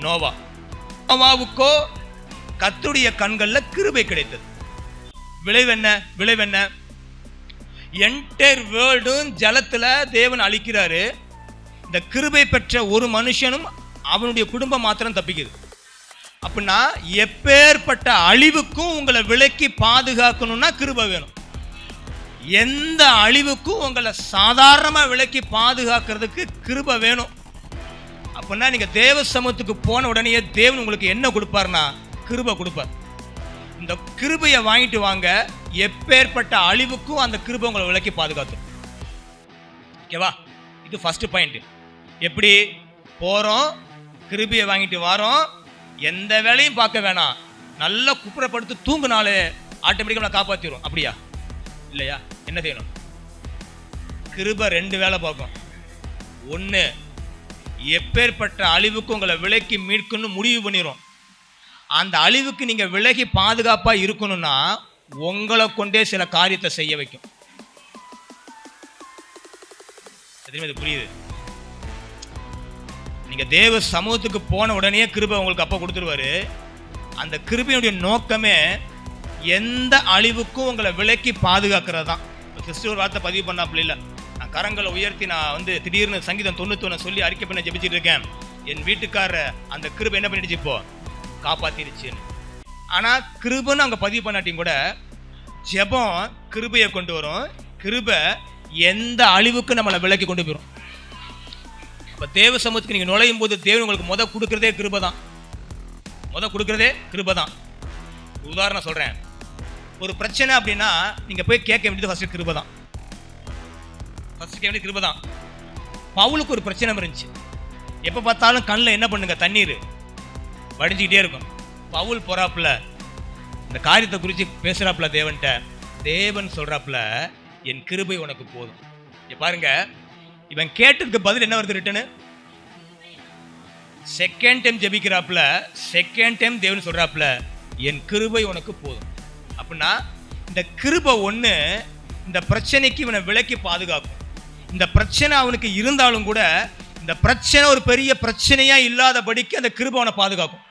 நோவா. நோவாவுக்கோ கர்த்தருடைய கண்களில் கிருபை கிடைத்தது. விளைவென்ன? என்டையர் வேர்ல்டும் ஜலத்தில் தேவன் அழிக்கிறாரு. இந்த கிருபை பெற்ற ஒரு மனுஷனும் அவனுடைய குடும்பம் மாத்திரம் தப்பிக்குது. அப்படின்னா எப்பேற்பட்ட அழிவுக்கும் உங்களை விலக்கி பாதுகாக்கணும்னா கிருபை வேணும். எந்த அழிவுக்கும் உங்களை சாதாரணமாக விலக்கி பாதுகாக்கிறதுக்கு கிருபை வேணும். அப்படின்னா நீங்கள் தேவ சமூகத்துக்கு போன உடனே தேவன் உங்களுக்கு என்ன கொடுப்பார்னா கிருபை கொடுப்பார். இந்த கிருபையை வாங்கிட்டு வாங்க. எப்பேற்பட்ட அழிவுக்கும் அந்த கிருபை உங்களை விலக்கி பாதுகாத்தும். ஓகேவா? இது ஃபர்ஸ்ட் பாயிண்ட். எப்படி போகிறோம்? கிருபையை வாங்கிட்டு வரோம். எந்த வேலையும் பார்க்க வேணாம், நல்லா குப்புறப்படுத்து தூங்குனாலே ஆட்டோமேட்டிக்காக நம்மளை காப்பாற்றிடும். அப்படியா? இல்லையா? என்ன செய்யணும்? கிருபை 2 வேலை பார்க்கும். ஒன்று, எப்பேற்பட்ட அழிவுக்கு உங்களை விலக்கி மீட்கணும்னு முடிவு பண்ணிடும். அந்த அழிவுக்கு நீங்கள் விலகி பாதுகாப்பாக இருக்கணும்னா உங்களை கொண்டே சில காரியத்தை செய்ய வைக்கும். இது புரியுது? நீங்க தேவ சமூகத்துக்கு போன உடனே கிருபை உங்களுக்கு அப்போ கொடுத்துருவாரு. அந்த கிருபையுடைய நோக்கமே எந்த அழிவுக்கும் உங்களை விலக்கி பாதுகாக்கிறது தான். சிஸ்டர் ஒரு வார்த்தை பதிவு பண்ணாப்புல இல்லை, நான் கரங்களை உயர்த்தி நான் வந்து திடீர்னு சங்கீதம் 91 சொல்லி அறிக்கை பண்ண ஜெபிச்சுட்டு இருக்கேன். என் வீட்டுக்கார அந்த கிருபை என்ன பண்ணிடுச்சு? இப்போ காப்பாத்திருச்சுன்னு. ஆனால் கிருபைன்னு அங்கே பதிவு பண்ணாட்டியும் கூட ஜெபம் கிருபையை கொண்டு வரும். கிருபை எந்த அழிவுக்கும் நம்மளை விலக்கி கொண்டு போயிடும். இப்போ தேவ சமூகத்துக்கு நீங்கள் நுழையும் போது தேவன் உங்களுக்கு கொடுக்குறதே கிருபை தான். கிருபை தான். உதாரணம் சொல்கிறேன். ஒரு பிரச்சனை அப்படின்னா நீங்கள் போய் கேட்க வேண்டியது ஃபர்ஸ்ட் கிருபை தான். கிருபை தான். பவுலுக்கு ஒரு பிரச்சனை இருந்துச்சு. எப்போ பார்த்தாலும் கண்ணில் என்ன பண்ணுங்க? தண்ணீர் வடிஞ்சிக்கிட்டே இருக்கும். பவுல் போறாப்புல இந்த காரியத்தை குறித்து பேசுறாப்புல தேவன்கிட்ட. தேவன் சொல்றாப்புல, என் கிருபை உனக்கு போதும். பாருங்க, இவன் கேட்டதுக்கு பதில் என்ன வருது? ரிட்டனு செகண்ட் டைம் ஜெபிக்கிறாப்புல. செகண்ட் டைம் தேவன் சொல்றாப்புல, என் கிருபை உனக்கு போதும். அப்படின்னா இந்த கிருபை ஒன்று இந்த பிரச்சனைக்கு இவனை விலக்கி பாதுகாக்கும். இந்த பிரச்சனை அவனுக்கு இருந்தாலும் கூட இந்த பிரச்சனை ஒரு பெரிய பிரச்சனையா இல்லாதபடிக்கு அந்த கிருபை அவனை பாதுகாக்கும்.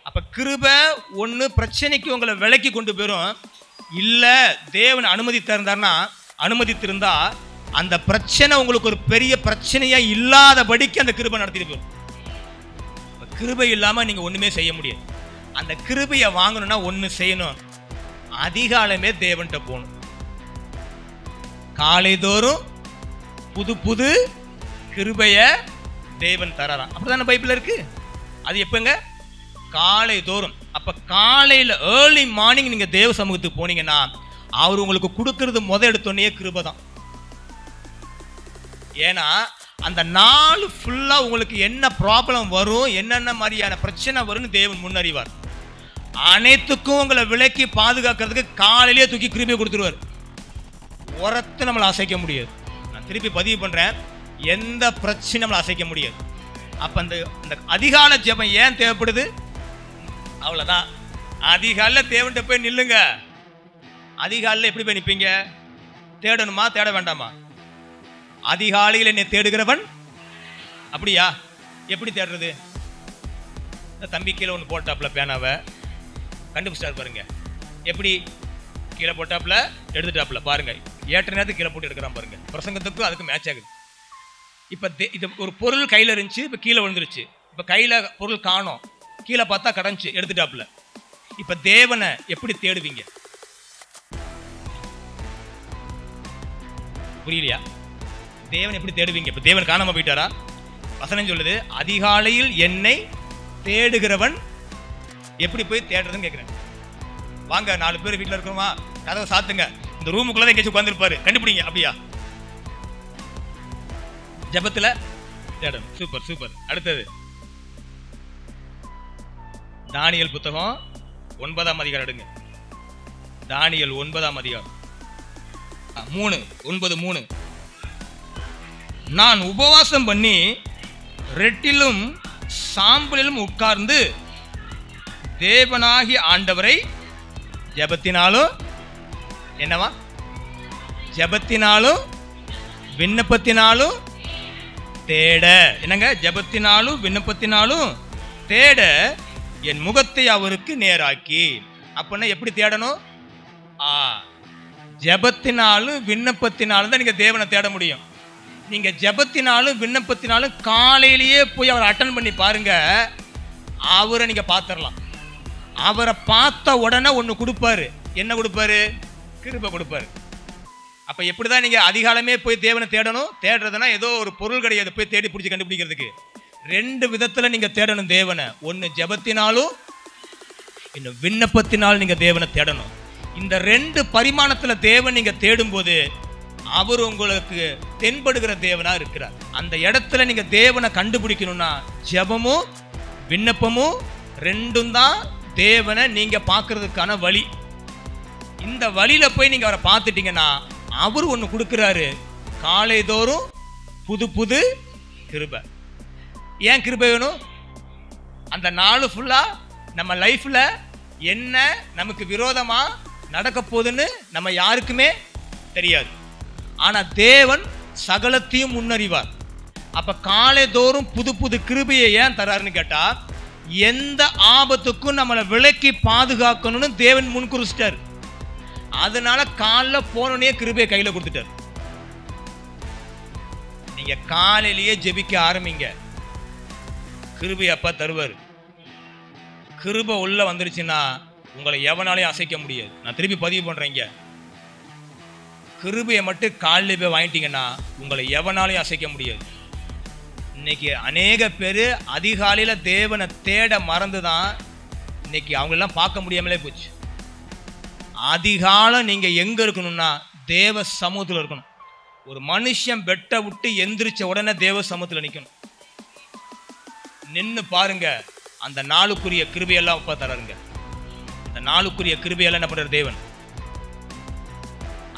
அப்ப கிருபை ஒன்று பிரச்சனைக்கு உங்களை விலக்கி கொண்டு போயிடும். இல்லை தேவன் அனுமதித்திருந்தா அந்த பிரச்சனை உங்களுக்கு ஒரு பெரிய பிரச்சனையா இல்லாதபடிக்கு அந்த கிருபை நடத்திட்டு போயிடும். கிருபை இல்லாமல் நீங்கள் ஒன்றுமே செய்ய முடியாது. அந்த கிருபையை வாங்கணும்னா ஒன்று செய்யணும், அதிகாலமே தேவன்கிட்ட போகணும். காலைதோறும் புது புது கிருபையை தேவன் தராராம். அப்படிதானே பைபிள் இருக்கு. அது எப்பங்க? காலை தோறும். அப்போ காலையில் ஏர்லி மார்னிங் நீங்கள் தேவ சமூகத்துக்கு போனீங்கன்னா அவர் உங்களுக்கு கொடுக்கறது எடுத்தோடனே கிருபை தான். ஏன்னா அந்த நாள் ஃபுல்லாக உங்களுக்கு என்ன ப்ராப்ளம் வரும், என்னென்ன மாதிரியான பிரச்சனை வரும்னு தேவன் முன்னறிவார். அனைத்துக்கும் உங்களை விலக்கி பாதுகாக்கிறதுக்கு காலையிலேயே தூக்கி கிருபையை கொடுத்துருவார். உரத்தை நம்மளை அசைக்க முடியாது. நான் திருப்பி பதிவு பண்ணுறேன், எந்த பிரச்சனை நம்மளை அசைக்க முடியாது. அப்போ அந்த அதிகால ஜெபம் ஏன் தேவைப்படுது? அவ்வளோதான். அதிகாலையில் தேவன்கிட்ட போய் நில்லுங்க. அதிகாலையில் எப்படி போய் நிற்பீங்க? தேடணுமா தேட வேண்டாமா? அதிகாலையில் என்னை தேடுகிறவன். அப்படியா? எப்படி தேடுறது? இந்த தம்பி கீழே ஒன்று போட்டாப்புல பேனாவை கண்டுபிடிச்சாரு பாருங்க. எப்படி கீழே போட்டாப்புல எடுத்துட்டாப்புல பாருங்க. ஏற்ற நேரத்துக்கு கீழே போட்டு எடுக்கிறான் பாருங்க. பிரசங்கத்துக்கும் அதுக்கு மேட்ச் ஆகுது. இப்போ இது ஒரு பொருள் கையில் இருந்துச்சு, இப்போ கீழே விழுந்துருச்சு. இப்போ கையில் பொருள் காணோம், கீழே பார்த்தா கடந்துச்சு, எடுத்துட்டாப்புல. இப்போ தேவனை எப்படி தேடுவீங்க? புரியலையா? தேவன் எப்படி தேடுவீங்க? இப்போ தேவன் காணாம போயிட்டாரா? வசனம் சொல்லுது, அதிகாலையில் என்னை தேடுகிறவன். எப்படி போய் தேடுறதுன்னு கேட்குறேன். வாங்க, 4 பேர் வீட்டில் இருக்கிறோமா, கதவை சாத்துங்க. இந்த ரூமுக்குள்ளதான் எங்கேயாச்சும் உட்காந்துருப்பாரு, கண்டுபிடிங்க. அப்படியா? ஜபத்தில் தேடணும். Super super. அடுத்தது தானியேல் புத்தகம் 9ஆம் அதிகாரம் எடுங்க. தானியேல் 9ஆம் அதிகாரம் 3:9. நான் உபவாசம் பண்ணி ரெட்டிலும் சாம்பலிலும் உட்கார்ந்து தேவனாகிய ஆண்டவரை ஜெபத்தினாலும் என்னவா ஜெபத்தினாலும் விண்ணப்பத்தினாலும் தேட. என்னங்க? ஜெபத்தினாலும் விண்ணப்பத்தினாலும் தேட என் முகத்தை அவருக்கு நேராக்கி. அப்படின்னா எப்படி தேடணும்? ஜெபத்தினாலும் விண்ணப்பத்தினாலும் தான் நீங்க தேவனை தேட முடியும். நீங்க ஜெபத்தினாலும் விண்ணப்பத்தினாலும் காலையிலேயே போய் அவரை அட்டன் பண்ணி பாருங்க, அவரை நீங்க பார்த்துடலாம். அவரை பார்த்த உடனே ஒன்று கொடுப்பாரு. என்ன கொடுப்பாரு? கிருபை கொடுப்பாரு. அப்ப எப்படிதான் நீங்க அதிகாலமே போய் தேவனை தேடணும்? தேடுறதுனா ஏதோ ஒரு பொருள் கிடையாது போய் தேடி பிடிச்சி கண்டுபிடிக்கிறதுக்கு. 2 விதத்துல நீங்க தேடணும் தேவனை. ஒன்று ஜெபத்தினாலும், இன்னும் விண்ணப்பத்தினாலும் நீங்க தேவனை தேடணும். இந்த 2 பரிமாணத்துல தேவன் நீங்க தேடும் போது அவர் உங்களுக்கு தென்படுகிற தேவனா இருக்கிறார். அந்த இடத்துல நீங்க தேவனை கண்டுபிடிக்கணும்னா ஜெபமும் விண்ணப்பமும் 2ம் தான் தேவனை நீங்க பார்க்கறதுக்கான வழி. இந்த வழியில போய் நீங்க அவரை பார்த்துட்டீங்கன்னா அவர் ஒன்று கொடுக்குறாரு, காலைதோறும் புது புது கிருபை. ஏன் கிருபை வேணும்? அந்த நாள் ஃபுல்லா நம்ம லைஃப்ல என்ன நமக்கு விரோதமா நடக்க போகுதுன்னு நம்ம யாருக்குமே தெரியாது. ஆனா தேவன் சகலத்தையும் முன்னறிவார். அப்ப காலைதோறும் புது புது கிருபையை ஏன் தராருன்னு கேட்டா, எந்த ஆபத்துக்கும் நம்மளை விலக்கி பாதுகாக்கணும்னு தேவன் முன்குறிச்சிட்டார். அதனால காலைல போனோடனே கிருபையை கையில கொடுத்துட்டார். நீங்க காலையிலேயே ஜெபிக்க ஆரம்பிங்க, கிருபை அப்பா தருவார். கிருபை உள்ள வந்துருச்சுன்னா உங்களை எவனாலையும் அசைக்க முடியாது. நான் திருப்பி பதிவு பண்றேங்க, கிருபையை மட்டும் காலையில போய் வாங்கிட்டீங்கன்னா உங்களை எவனாலையும் அசைக்க முடியாது. இன்னைக்கு அநேக பேர் அதிகாலையில் தேவனை தேட மறந்துதான் இன்னைக்கு அவங்களெல்லாம் பார்க்க முடியாமலே போச்சு. அதிகாலம் நீங்க எங்க இருக்கணும்னா தேவ சமூகத்தில் இருக்கணும். ஒரு மனுஷன் பெட்டை விட்டு எந்திரிச்ச உடனே தேவ சமூகத்தில் நிற்கணும். நின்று பாருங்க, அந்த நாளுக்குரிய கிருபையெல்லாம் அப்பா தராருங்க. அந்த நாளுக்குரிய கிருபையெல்லாம் என்ன பண்ற தேவன்.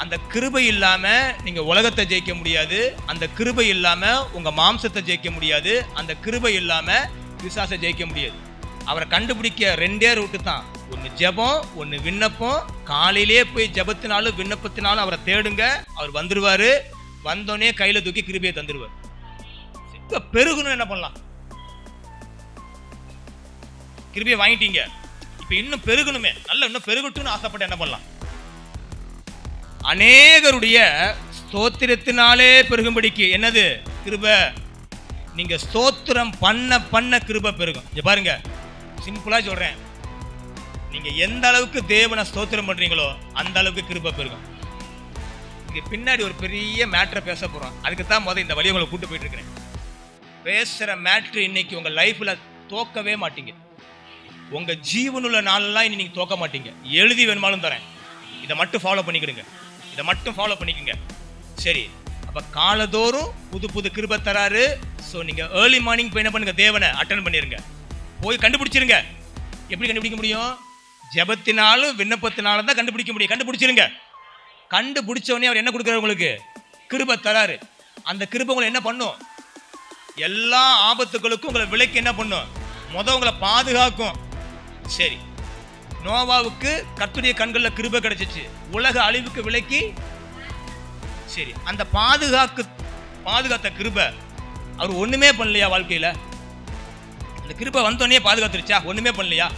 அந்த கிருபை இல்லாம நீங்க உலகத்தை ஜெயிக்க முடியாது. அந்த கிருபை இல்லாம உங்க மாம்சத்தை ஜெயிக்க முடியாது. அந்த கிருபை இல்லாம பிசாசை ஜெயிக்க முடியாது. அவரை கண்டுபிடிக்க 2 ரூட்டு தான். ஒன்று ஜெபம், ஒன்று விண்ணப்பம். காலையிலே போய் ஜெபத்தினாலும் விண்ணப்பத்தினாலும் அவரை தேடுங்க, அவர் வந்துடுவார். வந்தோடனே கையில் தூக்கி கிருபையை தந்துடுவார். இப்போ பெருகணும் என்ன பண்ணலாம்? கிருபையை வாங்கிட்டீங்க, இப்போ இன்னும் பெருகணுமே, நல்ல இன்னும் பெருகட்டும்னு ஆசைப்பட்டு என்ன பண்ணலாம்? அநேகருடைய ஸ்தோத்திரத்தினாலே பெருகும்படிக்கு என்னது? கிருபை. நீங்க ஸ்தோத்திரம் பண்ண பண்ண கிருபை பெருகும். இங்க பாருங்க, சிம்பிளா சொல்றேன், நீங்க எந்த அளவுக்கு தேவனை ஸ்தோத்திரம் பண்றீங்களோ அந்த அளவுக்கு கிருபை பெருகும். இங்க பின்னாடி ஒரு பெரிய மேட்டரை பேச போறோம். அதுக்கு தான் முதல்ல இந்த வழியை உங்களை கூட்டு போயிட்டு இருக்கிறேன். பேசுற மேட்ரு இன்னைக்கு உங்க லைஃப்ல தோக்கவே மாட்டீங்க. உங்க ஜீவனுள்ள நாளெல்லாம் இனி நீங்க தோக்க மாட்டீங்க. எழுதி வேணுமாலும் தரேன், இதை மட்டும் ஃபாலோ பண்ணிக்கிடுங்க, இதை மட்டும் ஃபாலோ பண்ணிக்கோங்க. சரி, அப்ப காலதோறும் புது புது கிருபை தராரு. ஸோ நீங்க ஏர்லி மார்னிங் போய் என்ன பண்ணுங்க? தேவனை அட்டன் பண்ணிருங்க, போய் கண்டுபிடிச்சிருங்க. எப்படி கண்டுபிடிக்க முடியும்? ஜெபத்தினாலும் விண்ணப்பத்தினாலும் தான் கண்டுபிடிக்க முடியும். கண்டுபிடிச்சிருங்க. கண்டுபிடிச்சவனே அவர் என்ன கொடுக்குறாரு? உங்களுக்கு கிருபை தராரு. அந்த கிருபை உங்களை என்ன பண்ணும்? எல்லா ஆபத்துகளுக்கும் உங்களை விலைக்கு என்ன பண்ணும்? உங்களை பாதுகாக்கும். சரி, நோவாவுக்கு கர்த்தருடைய கண்களில் கிருபை கிடைச்சிச்சு, உலக அழிவுக்கு விலைக்கு. சரி, அந்த பாதுகாத்த கிருபை அவர் ஒண்ணுமே பண்ணலையா வாழ்க்கையில? அந்த கிருபை வந்தோடனே பாதுகாத்துருச்சா? ஒண்ணுமே பண்ணலையா?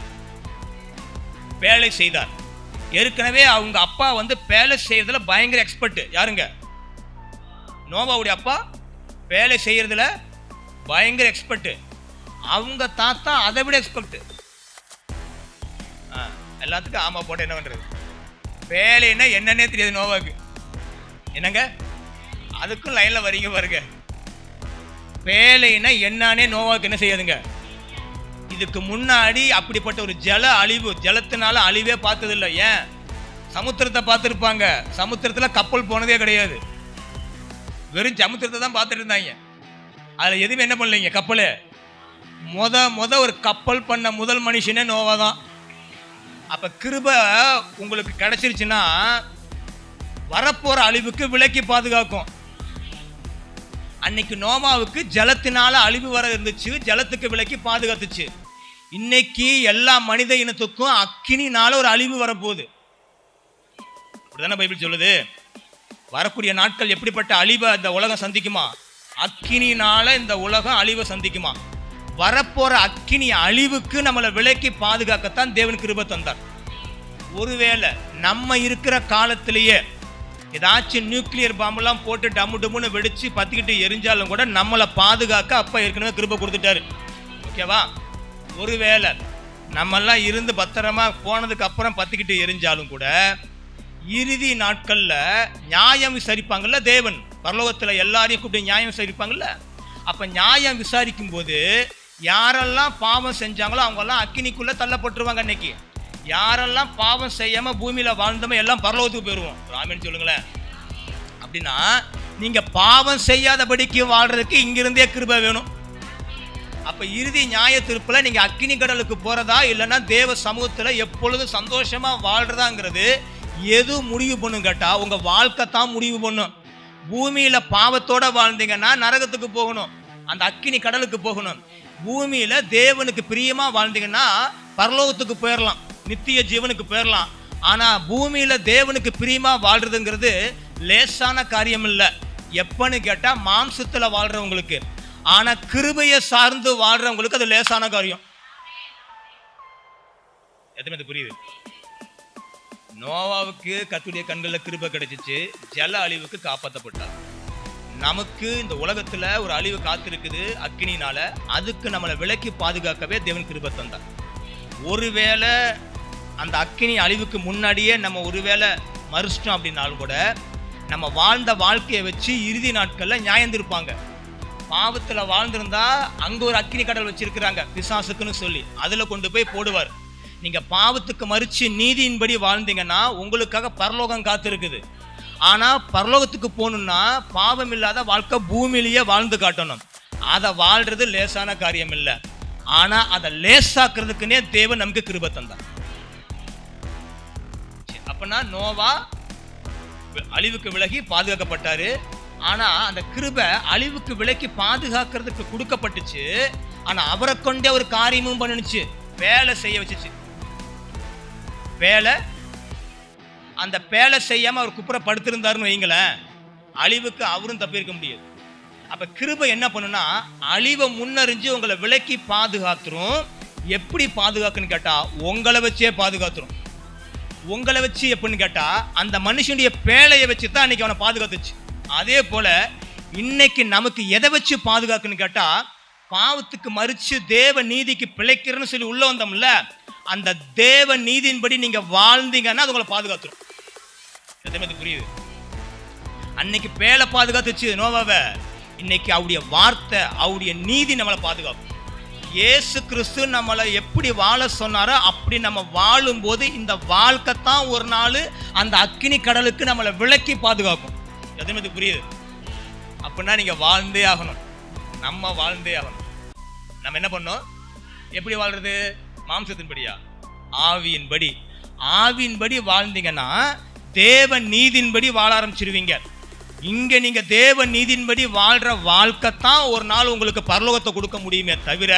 வேலை செய்தார். ஏற்கனவே அவங்க அப்பா வேலை செய்யறதுல பயங்கர எக்ஸ்பர்ட். யாருங்க? நோவாவுடைய அப்பா வேலை செய்யறதுல பயங்கர எக்ஸ்பர்ட். அவங்க தாத்தா அதை விட எக்ஸ்பர்ட். எல்லாத்துக்கும் ஆமா போட்ட என்ன பண்றது? வேலைன்னா என்னன்னே தெரியாது நோவாவுக்கு. என்னங்க அதுக்கும் லைன்ல வரீங்க பாருங்க. வேலைன்னா என்னன்னே நோவாவுக்கு என்ன செய்யாதுங்க. இதுக்கு முன்னாடி அப்படிப்பட்ட ஒரு ஜல அழிவு, ஜலத்தினால அழிவே பார்த்தது இல்லை. ஏன்? சமுத்திரத்தை பார்த்துருப்பாங்க, சமுத்திரத்தில் கப்பல் போனதே கிடையாது. வெறும் சமுத்திரத்தை தான் பார்த்துட்டு இருந்தாங்க. அதில் எதுவுமே என்ன பண்ணலைங்க கப்பல். மொத ஒரு கப்பல் பண்ண முதல் மனுஷனே நோவா தான். அப்போ கிருபை உங்களுக்கு கிடைச்சிருச்சுன்னா வரப்போற அழிவுக்கு விலக்கி பாதுகாக்கும். அன்னைக்கு நோவாவுக்கு ஜலத்தினால அழிவு வர இருந்துச்சு, ஜலத்துக்கு விலக்கி பாதுகாத்துச்சு. இன்னைக்கு எல்லா மனித இனத்துக்கும் அக்கினினால ஒரு அழிவு வரப்போகுது. அப்படிதானே பைபிள் சொல்லுது. வரக்கூடிய நாட்கள் எப்படிப்பட்ட அழிவை இந்த உலகம் சந்திக்குமா? அக்கினினால இந்த உலகம் அழிவை சந்திக்குமா? வரப்போற அக்கினி அழிவுக்கு நம்மளை விலக்கி பாதுகாக்கத்தான் தேவன் கிருபை தந்தார். ஒருவேளை நம்ம இருக்கிற காலத்திலேயே ஏதாச்சும் நியூக்ளியர் பாம்பெல்லாம் போட்டு டம்மு டம்முன்னு வெடிச்சு பத்திக்கிட்டு எரிஞ்சாலும் கூட நம்மளை பாதுகாக்க அப்பா ஏற்கனவே கிருபை கொடுத்துட்டாரு. ஓகேவா? ஒருவேளை நம்மெல்லாம் இருந்து பத்திரமா போனதுக்கு அப்புறம் பத்திக்கிட்டு எரிஞ்சாலும் கூட இறுதி நாட்கள்ல நியாயம் விசாரிப்பாங்கல்ல தேவன். பரலோகத்துல எல்லாரையும் கூப்பிட்டு நியாயம் விசாரிப்பாங்கல்ல. அப்ப நியாயம் விசாரிக்கும் போது யாரெல்லாம் பாவம் செஞ்சாங்களோ அவங்கெல்லாம் அக்கினிக்குள்ள தள்ளப்பட்டுருவாங்க. அன்னைக்கு யாரெல்லாம் பாவம் செய்யாம பூமியில வாழ்ந்தோமோ எல்லாம் பரலோகத்துக்கு போயிருவோம். ராமன் சொல்லுங்களேன். அப்படின்னா நீங்க பாவம் செய்யாதபடிக்கு வாழ்றதுக்கு இங்கிருந்தே கிருபை வேணும். அப்ப இறுதி நியாய தீர்ப்புல நீங்க அக்கினி கடலுக்கு போறதா இல்லைன்னா தேவ சமூகத்துல எப்பொழுதும் சந்தோஷமா வாழ்றதாங்கிறது எது முடிவு பண்ணும் கேட்டா உங்க வாழ்க்கை தான் முடிவு பண்ணும். பூமியில பாவத்தோட வாழ்ந்தீங்கன்னா நரகத்துக்கு போகணும், அந்த அக்கினி கடலுக்கு போகணும். பூமியில தேவனுக்கு பிரியமா வாழ்ந்தீங்கன்னா பரலோகத்துக்கு போயிடலாம், நித்திய ஜீவனுக்கு போயிடலாம். ஆனா பூமியில தேவனுக்கு பிரியமா வாழ்றதுங்கிறது லேசான காரியம் இல்லை. எப்பன்னு கேட்டா மாம்சத்துல வாழ்றவங்களுக்கு. ஆனா கிருபையை சார்ந்து வாழ்றவங்களுக்கு அது லேசான காரியம். எத்தனை புரியுது? நோவாவுக்கு கர்த்தருடைய கண்களில் கிருபை கிடைச்சிச்சு, ஜல அழிவுக்கு காப்பாற்றப்பட்டார். நமக்கு இந்த உலகத்துல ஒரு அழிவு காத்திருக்குது அக்கினினால, அதுக்கு நம்மளை விலக்கி பாதுகாக்கவே தேவன் கிருபை தந்தார். ஒருவேளை அந்த அக்கினி அழிவுக்கு முன்னாடியே நம்ம ஒருவேளை மறுச்சிட்டோம் அப்படின்னாலும் கூட நம்ம வாழ்ந்த வாழ்க்கையை வச்சு இறுதி நாட்கள்ல நியாயந்திருப்பாங்க. பாவத்துல வாழ்ந்திருந்தா அங்க ஒரு அக்கினி கடல் வச்சிருக்கிறாங்க பிசாசுக்குன்னு சொல்லி, அதுல கொண்டு போய் போடுவார். நீங்க பாவத்துக்கு மறுச்சு நீதியின்படி வாழ்ந்தீங்கன்னா உங்களுக்காக பரலோகம் காத்திருக்குது. ஆனா பரலோகத்துக்கு போகணும்னா பாவம் இல்லாத வாழ்க்கை பூமியிலேயே வாழ்ந்து காட்டணும். அதை வாழ்றது லேசான காரியம் இல்லை. ஆனா அதை லேசாக்குறதுக்குன்னே தேவன் நமக்கு கிருபை தந்தார். அப்பனா நோவா அழிவுக்கு விலகி பாதுகாக்கப்பட்டாரு. ஆனா அந்த கிருபை அழிவுக்கு விலக்கி பாதுகாக்கிறதுக்கு கொடுக்கப்பட்டுச்சு. ஆனா அவரை கொண்டே ஒரு காரியமும் பண்ணுச்சு, வேலை செய்ய வச்சுச்சு. பேலை, அந்த பேலை செய்யாம அவர் குப்புற படுத்திருந்தாருன்னு வைங்களேன், அழிவுக்கு அவரும் தப்பியிருக்க முடியாது. அப்ப கிருபை என்ன பண்ணுனா அழிவை முன்னறிஞ்சு உங்களை விலக்கி பாதுகாத்துரும். எப்படி பாதுகாக்குன்னு கேட்டா உங்களை வச்சே பாதுகாத்துரும். உங்களை வச்சு எப்படின்னு கேட்டா அந்த மனுஷனுடைய பேழையை வச்சு தான் அன்னைக்கு அவனை பாதுகாத்துச்சு. அதே போல இன்னைக்கு நமக்கு எதை வச்சு பாதுகாக்குன்னு கேட்டா பாவத்துக்கு மறிச்சு தேவ நீதிக்கு பிழைக்கிறேன்னு சொல்லி உள்ள வந்தோம்ல, அந்த தேவ நீதியின்படி நீங்க வாழ்ந்தீங்கன்னா அது உங்களை பாதுகாத்துரும். புரியுது? அன்னைக்கு பேழை பாதுகாத்துச்சு நோவாவை, இன்னைக்கு அவருடைய வார்த்தை அவருடைய நீதி நம்மளை பாதுகாக்கும். இயேசு கிறிஸ்து நம்மளை எப்படி வாழ சொன்னாரோ அப்படி நம்ம வாழும்போது இந்த வாழ்க்கை தான் ஒரு நாள் அந்த அக்கினி கடலுக்கு நம்மளை விலக்கி பாதுகாக்கும். எதுவுமே புரியுது? அப்படின்னா நீங்க வாழ்ந்தே ஆகணும். நம்ம வாழ்ந்தே ஆகணும். நம்ம என்ன பண்ணோம்? எப்படி வாழ்றது? மாம்சத்தின்படியா? ஆவியின்படி. ஆவியின்படி வாழ்ந்தீங்கன்னா தேவ நீதியின்படி வாழ ஆரம்பிச்சிருவீங்க. இங்க நீங்க தேவ நீதியின்படி வாழ்ற வாழ்க்கை தான் ஒரு நாள் உங்களுக்கு பரலோகத்தை கொடுக்க முடியுமே தவிர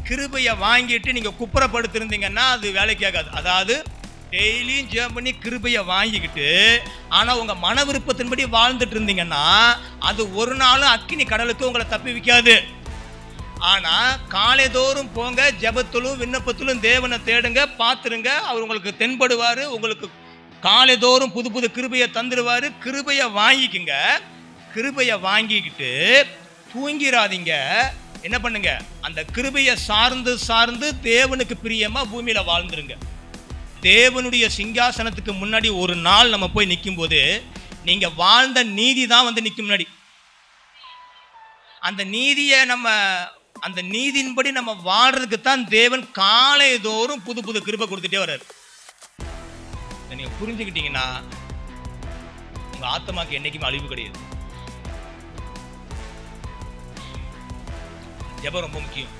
கிருபையை வாங்கிட்டு நீங்க குப்புறப்படுத்திருந்தீங்கன்னா அது வேலைக்கு ஆகாது. அதாவது டெய்லியும் ஜெபம் பண்ணி கிருபையை வாங்கிக்கிட்டு ஆனா உங்க மன விருப்பத்தின்படி வாழ்ந்துட்டு இருந்தீங்கன்னா அது ஒரு நாளும் அக்கினி கடலுக்கு உங்களை தப்பி வைக்காது. ஆனா காலைதோறும் போங்க, ஜெபத்திலும் விண்ணப்பத்திலும் தேவனை தேடுங்க, பார்த்துருங்க, அவர் உங்களுக்கு தென்படுவாரு, உங்களுக்கு காலைதோறும் புது புது கிருபையை தந்துடுவாரு. கிருபையை வாங்கிக்குங்க. கிருபையை வாங்கிக்கிட்டு தூங்கிராதீங்க. என்ன பண்ணுங்க? அந்த கிருபையை சார்ந்து சார்ந்து தேவனுக்கு பிரியமா பூமியில வாழ்ந்துருங்க. தேவனுடைய சிங்காசனத்துக்கு முன்னாடி ஒரு நாள் நம்ம போய் நிற்கும் போது நீங்க வாழ்ந்த நீதி தான் வந்து நிற்கும் முன்னாடி. அந்த நீதியை அந்த நீதியின்படி நம்ம வாழ்றதுக்கு தான் தேவன் காலைதோறும் புது புது கிருபை கொடுத்துட்டே வர்றாரு. நீங்க புரிஞ்சுக்கிட்டீங்கன்னா உங்க ஆத்மாக்கு என்னைக்குமே அழிவு கிடையாது. ஜெபம் ரொம்ப முக்கியம்.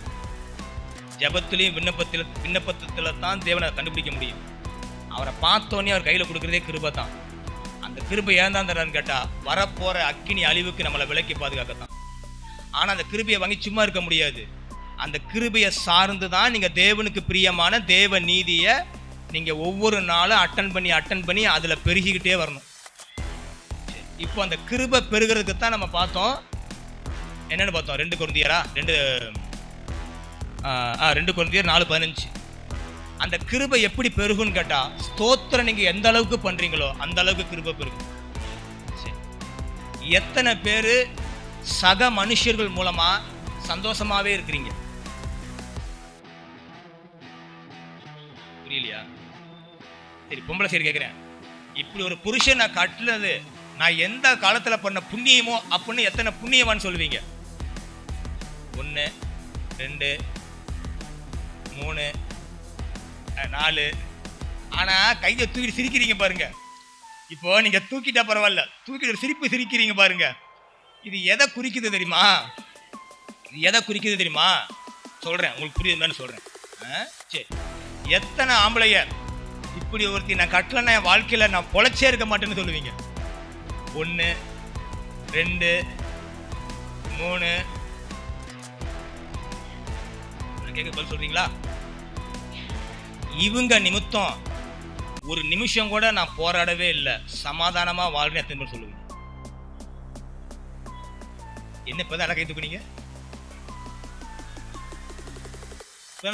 ஜெபத்திலையும் விண்ணப்பத்துல தான் தேவனை கண்டுபிடிக்க முடியும். அவரை பார்த்தோன்னே அவர் கையில கொடுக்கறதே கிருபை தான். அந்த கிருபை ஏன் தான் தர்றான்னு கேட்டா வரப்போற அக்கினி அழிவுக்கு நம்மளை விலக்கி பாதுகாக்கத்தான். ஆனா அந்த கிருபையை வாங்கி சும்மா இருக்க முடியாது. அந்த கிருபையை சார்ந்து தான் நீங்க தேவனுக்கு பிரியமான தேவ நீதியை நீங்க ஒவ்வொரு நாளும் அட்டன் பண்ணி அதுல பெருகிக்கிட்டே வரணும். இப்போ அந்த கிருபை பெருகிறதுக்கு தான் நம்ம பார்த்தோம். என்னன்னு பார்த்தோம்? 2 கொரிந்தியர் 4:15. அந்த கிருபை எப்படி பெருகுன்னு கேட்டா ஸ்தோத்திரம் நீங்க எந்த அளவுக்கு பண்றீங்களோ அந்த அளவுக்கு கிருபை பெருகும். எத்தனை பேரு சக மனுஷர்கள் மூலமா சந்தோஷமாவே இருக்கிறீங்க? புரியலையா? சரி, பொம்பளை சரி கேட்கிறேன். இப்படி ஒரு புருஷன் நான் கட்டுனது நான் எந்த காலத்துல பண்ண புண்ணியமோ அப்படின்னு எத்தனை புண்ணியவான்னு சொல்லுவீங்க? 1 2 3 4. ஆனா கையை தூக்கிட்டு சிரிக்கிறீங்க பாருங்க. இப்போ நீங்க தூக்கிட்டா பரவாயில்ல, தூக்கிட்டு சிரிப்பு சிரிக்கிறீங்க பாருங்க. இது எதை குறிக்குது தெரியுமா? சொல்றேன், உங்களுக்கு புரியுதுன்னு சொல்றேன். சரி, எத்தனை ஆம்பளைய இப்படி ஒருத்தி நான் கட்டலன்னா என் வாழ்க்கையில நான் பொழைச்சே இருக்க மாட்டேன்னு சொல்லுவீங்க? 1 2 3 கேட்க பதில் சொல்றீங்களா? இவங்க நிமித்தம் ஒரு நிமிஷம் கூட நான் போராடவே இல்லை, சமாதானமா வாழ்றேன் எத்தனை பேர் சொல்லுவீங்க? என்ன இப்பதான் அழகை தூக்குனீங்க?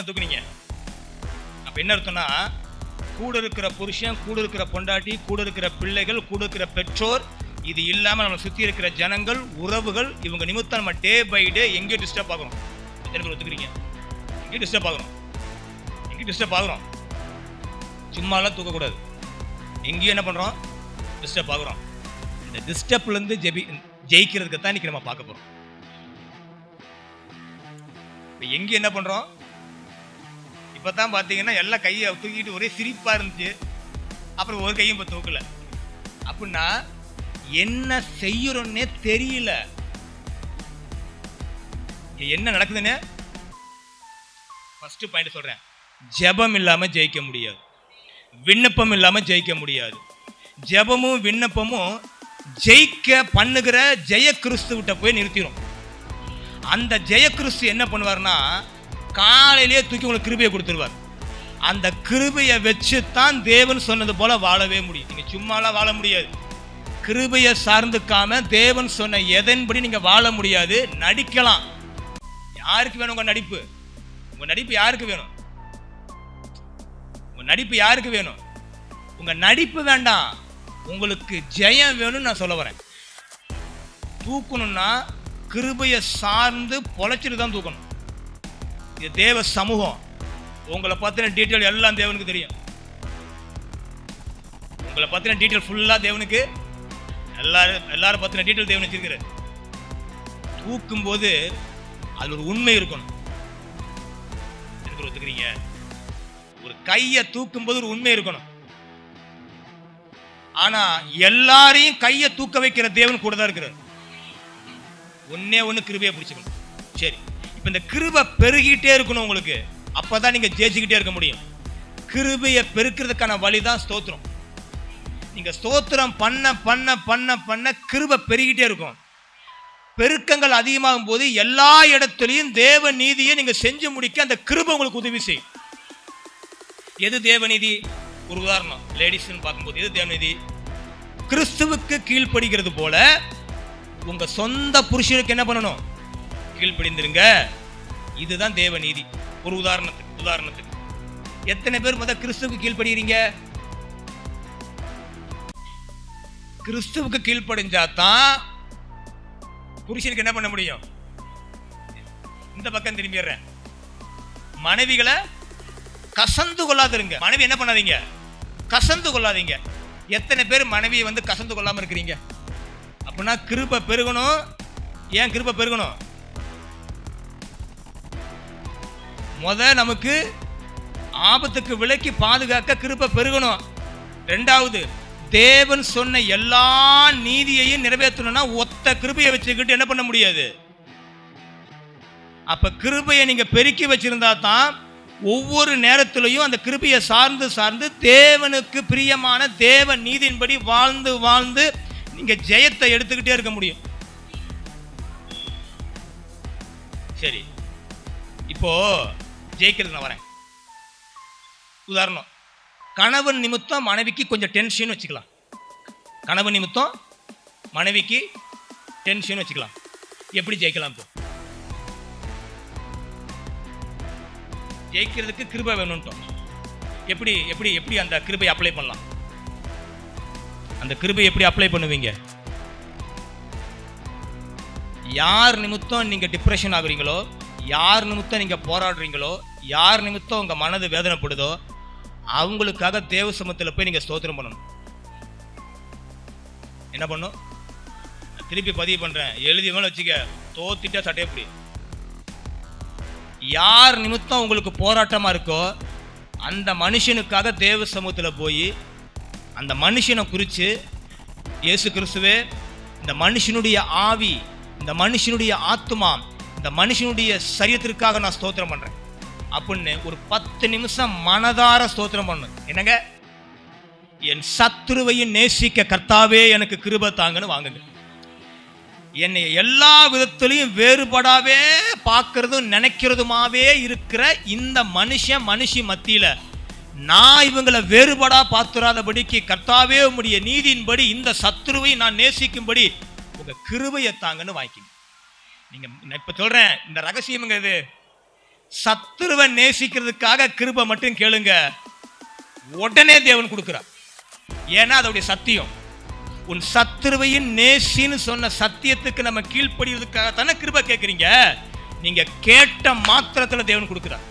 தூக்குனீங்க. அப்ப என்ன அர்த்தம்னா கூட இருக்கிற புருஷன், கூட இருக்கிற பொண்டாட்டி, கூட இருக்கிற பிள்ளைகள், கூட இருக்கிற பெற்றோர், இது இல்லாம நம்ம சுத்தி இருக்கிற ஜனங்கள், உறவுகள், இவங்க நிமித்தம் நம்ம டே பை டே எங்கேயும் டிஸ்டர்ப் ஆகிறோம். எத்தனை பேர் ஒத்துக்கிறீங்க? எங்கேயும் டிஸ்டர்ப் ஆகுறோம். சும்மாலாம் தூக்கக்கூடாது. எங்கேயும் என்ன பண்றோம்? டிஸ்டர்ப் ஆகுறோம். இந்த டிஸ்டர்ப்ல இருந்து ஜெயிக்கிறதுக்கு தான் இன்னைக்கு நம்ம பார்க்க போறோம். எங்கேயும் என்ன பண்றோம்? இப்பதான் பாத்தீங்கன்னா எல்லாம் கையை தூக்கிட்டு ஒரே சிரிப்பா இருந்துச்சு, அப்புறம் ஒரு கையும் இப்ப தூக்கல. அப்படின்னா என்ன செய்யறோன்னே தெரியல, என்ன நடக்குதுன்னு. ஃபர்ஸ்ட் பாயிண்ட் சொல்றேன், ஜெபம் இல்லாம ஜெயிக்க முடியாது, விண்ணப்பம் இல்லாம ஜெயிக்க முடியாது. ஜெபமும் விண்ணப்பமும் ஜெயிக்க பண்ணுகிற ஜெய கிறிஸ்துவிட்ட போய் நிறுத்திடும். அந்த ஜெய கிறிஸ்து என்ன பண்ணுவார்னா காலையிலேயே தூக்கி உங்களுக்கு கிருபையை கொடுத்துருவார். அந்த கிருபையை வச்சு தான் தேவன் சொன்னது போல வாழவே முடியும். நீங்க சும்மாலாம் வாழ முடியாது. கிருபையை சார்ந்துக்காம தேவன் சொன்ன எதன்படி நீங்க வாழ முடியாது. நடிக்கலாம். யாருக்கு வேணும் உங்க நடிப்பு? உங்க நடிப்பு யாருக்கு வேணும்? உங்க நடிப்பு யாருக்கு வேணும்? உங்க நடிப்பு வேண்டாம், உங்களுக்கு ஜெயம் வேணும்னு நான் சொல்ல வரேன். தூக்கணும்னா கிருபையை சார்ந்து பொழைச்சிட்டு தான் தூக்கணும். இது தேவ சமூகம். உங்களை பத்தின டீட்டெயில் எல்லாம் தேவனுக்கு தெரியும். உங்களை பத்தின டீட்டெயில் ஃபுல்லா தேவனுக்கு, எல்லாரும் பத்தின டீட்டெயில் தேவன் வச்சிருக்கிற. தூக்கும் போது அது ஒரு உண்மை இருக்கணும். ஒத்துக்கிறீங்க? ஒரு கையை தூக்கும் போது ஒரு உண்மை இருக்கணும். ஆனா எல்லாரையும் கையை தூக்க வைக்கிற தேவன் கூட தான் இருக்கிறார். ஒன்னே ஒண்ணு கிருபையை பிடிச்சுக்கணும். சரி, இப்ப இந்த கிருபை பெருகிட்டே இருக்கணும் உங்களுக்கு. அப்பதான் நீங்க ஜெயிச்சுக்கிட்டே இருக்க முடியும். கிருபையை பெருக்கிறதுக்கான வழிதான் ஸ்தோத்திரம். நீங்க ஸ்தோத்திரம் பண்ண பண்ண பண்ண பண்ண கிருபை பெருகிட்டே இருக்கும். பெருக்கங்கள் அதிகமாகும் போது எல்லா இடத்துலையும் தேவ நீதியை நீங்க செஞ்சு முடிக்க அந்த கிருபை உங்களுக்கு உதவி செய்யும். எது தேவநீதி? ஒரு உதாரணம், லேடிஸ் பார்க்கும்போது எது தேவநீதி? கிறிஸ்துவுக்கு கீழ்ப்படுகிறது போல உங்க சொந்த புருஷனுக்கு என்ன பண்ணணும்? கீழ்ப்படிந்திருங்க. இதுதான் தேவநீதி. ஒரு உதாரணத்துக்கு எத்தனை பேர் முதல்ல கிறிஸ்துவுக்கு கீழ்ப்படுகிறீங்க? கிறிஸ்துவுக்கு கீழ்ப்படிஞ்சாதான் புருஷனுக்கு என்ன பண்ண முடியும்? இந்த பக்கம் திரும்பிடுறேன். மனைவிகளை கசந்து கொள்ளாதிருங்க. மனைவி என்ன பண்ணாதீங்க? கசந்து கொள்ளாதீங்க. எத்தனை பேர் மனைவியை கசந்து கொள்ளாம இருக்கிறீங்க? அப்படின்னா கிருபை பெருகணும். ஏன் கிருபை பெருகணும்? நமக்கு ஆபத்துக்கு விலக்கி பாதுகாக்க கிருபை பெருகணும். இரண்டாவது, தேவன் சொன்ன எல்லா நீதியையும் நிறைவேற்றணும்னா ஒத்த கிருபையை வச்சுக்கிட்டு என்ன பண்ண முடியாது. அப்ப கிருபையை நீங்க பெருக்கி வச்சிருந்தா தான் ஒவ்வொரு நேரத்திலையும் அந்த கிருபையை சார்ந்து சார்ந்து தேவனுக்கு பிரியமான தேவ நீதியின்படி வாழ்ந்து வாழ்ந்து நீங்க ஜெயத்தை எடுத்துக்கிட்டே இருக்க முடியும். சரி, இப்போ ஜெயிக்கிறது நான் வரேன். உதாரணம், கணவன் நிமித்தம் மனைவிக்கு கொஞ்சம் டென்ஷன் வச்சுக்கலாம். கணவன் நிமித்தம் மனைவிக்கு டென்ஷன் வச்சுக்கலாம். எப்படி ஜெயிக்கலாம்? இப்போ ஜெயிக்கிறதுக்கு கிருபை வேணும்ட்டோம். எப்படி எப்படி எப்படி அந்த கிருபை அப்ளை பண்ணலாம்? அந்த கிருபை எப்படி அப்ளை பண்ணுவீங்க? யார் நிமித்தம் நீங்க டிப்ரெஷன் ஆகுறீங்களோ, யார் நிமித்தம் நீங்க போராடுறீங்களோ, யார் நிமித்தம் உங்க மனது வேதனைப்படுதோ அவங்களுக்காக தேவ சமூகத்தில் போய் நீங்க ஸ்தோத்திரம் பண்ணணும். என்ன பண்ணும்? திருப்பி பதிவு பண்றேன், எழுதி மேல வச்சுக்க. தோத்திட்டா சட்டையப்படி. யார் நிமித்தம் உங்களுக்கு போராட்டமா இருக்கோ அந்த மனுஷனுக்காக தேவ சமூகத்தில் போய் அந்த மனுஷனை குறித்து, இயேசு கிறிஸ்துவே, இந்த மனுஷனுடைய ஆவி, இந்த மனுஷனுடைய ஆத்மா, இந்த மனுஷனுடைய சரீரத்திற்காக நான் ஸ்தோத்திரம் பண்றேன் அப்படின்னு ஒரு 10 நிமிஷம் மனதார ஸ்தோத்திரம் பண்ணு. என்னங்க? என் சத்துருவையும் நேசிக்க கர்த்தாவே எனக்கு கிருபை தாங்கன்னு வாங்குங்க. என்னை எல்லா விதத்திலையும் வேறுபடாவே பார்க்கறதும் நினைக்கிறதுமாவே இருக்கிற இந்த மனுஷி மத்தியில நான் இவங்களை வேறுபடா பார்த்துறாதபடிக்கு கர்த்தாவே உம்முடைய நீதியின்படி இந்த சத்துருவை நான் நேசிக்கும்படி உங்க கிருபையை தாங்கன்னு வாங்கிக்கங்க. நீங்க இப்ப சொல்றேன், இந்த ரகசியம்ங்கிறது சத்துருவை நேசிக்கிறதுக்காக கிருபை மட்டும் கேளுங்க, உடனே தேவன் கொடுக்கிறார். ஏன்னா அதோடைய சத்தியம். உன் சத்துருவையின் நேசின்னு சொன்ன சத்தியத்துக்கு நம்ம கீழ்ப்படிவதற்காக தானே கிருபை கேட்குறீங்க. நீங்க கேட்ட மாத்திரத்துல தேவன் கொடுக்கிறார்.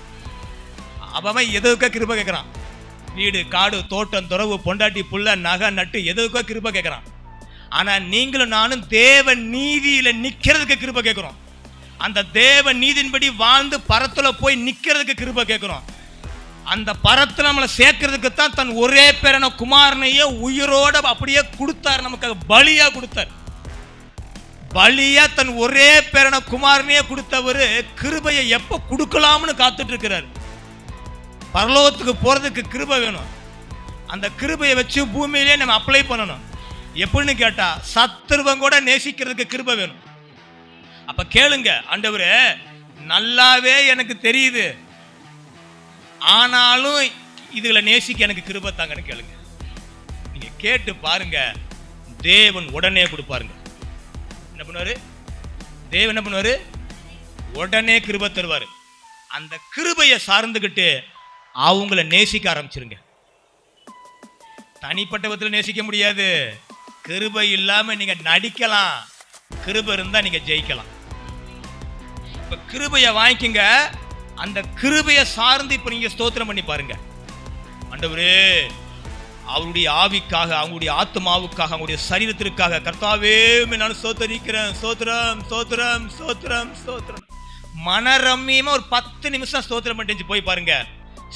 அவன் எதுக்கா கிருபை கேட்கிறான்? வீடு, காடு, தோட்டம், துறவு, பொண்டாட்டி, புள்ள, நகை, நட்டு, எதுக்கா கிருபை கேட்கிறான். ஆனா நீங்களும் நானும் தேவ நீதியில நிக்கிறதுக்கு கிருபை கேட்கிறோம். அந்த தேவ நீதியின்படி வாழ்ந்து பரத்துல போய் நிக்கிறதுக்கு கிருபை கேட்கிறோம். அந்த பரத்துல நம்மளை சேர்க்கறதுக்கு தான் தன் ஒரே பேரான குமாரனையே உயிரோட அப்படியே கொடுத்தார். நமக்கு பலியா கொடுத்தார். பலியா தன் ஒரே பேரான குமாரனையே கொடுத்தவரு கிருபையை எப்ப கொடுக்கலாம்னு காத்துட்டு இருக்கிறார். பரலோகத்துக்கு போறதுக்கு கிருபை வேணும். அந்த கிருபையை வச்சு பூமியிலே நம்ம அப்ளை பண்ணணும். எப்படின்னு கேட்டா, சத்துருவம் கூட நேசிக்கிறதுக்கு கிருபை வேணும். அப்ப கேளுங்க, ஆண்டவரே நல்லாவே எனக்கு தெரியுது, ஆனாலும் இதுகளை நேசிக்க எனக்கு கிருபை தாங்கன்னு கேளுங்க. நீங்க கேட்டு பாருங்க, தேவன் உடனே கொடுப்பாருங்க. என்ன பண்ணுவாரு தேவன்? என்ன பண்ணுவாரு? உடனே கிருபை தருவாரு. அந்த கிருபையை சார்ந்துகிட்டு அவங்கள நேசிக்க ஆரம்பிச்சிருங்க. தனிப்பட்ட விதத்தில் நேசிக்க முடியாது. கிருபை இல்லாம நீங்க நடிக்கலாம், கிருபை இருந்தா நீங்க ஜெயிக்கலாம். இப்ப கிருபையை வாங்கிக்கங்க. அந்த கிருபையை சார்ந்து இப்ப நீங்க ஸ்தோத்திரம் பண்ணி பாருங்க. ஆண்டவரே, அவருடைய ஆவிக்காக, அவங்களுடைய ஆத்மாவுக்காக, அவங்களுடைய சரீரத்திற்காக கர்த்தாவே நான் ஸ்தோத்திரிக்கிறேன். ஸ்தோத்திரம் ஸ்தோத்திரம் ஸ்தோத்திரம் ஸ்தோத்திரம். மனரம்யமா ஒரு 10 நிமிஷம் ஸ்தோத்திரம் பண்ணிட்டு போய் பாருங்க.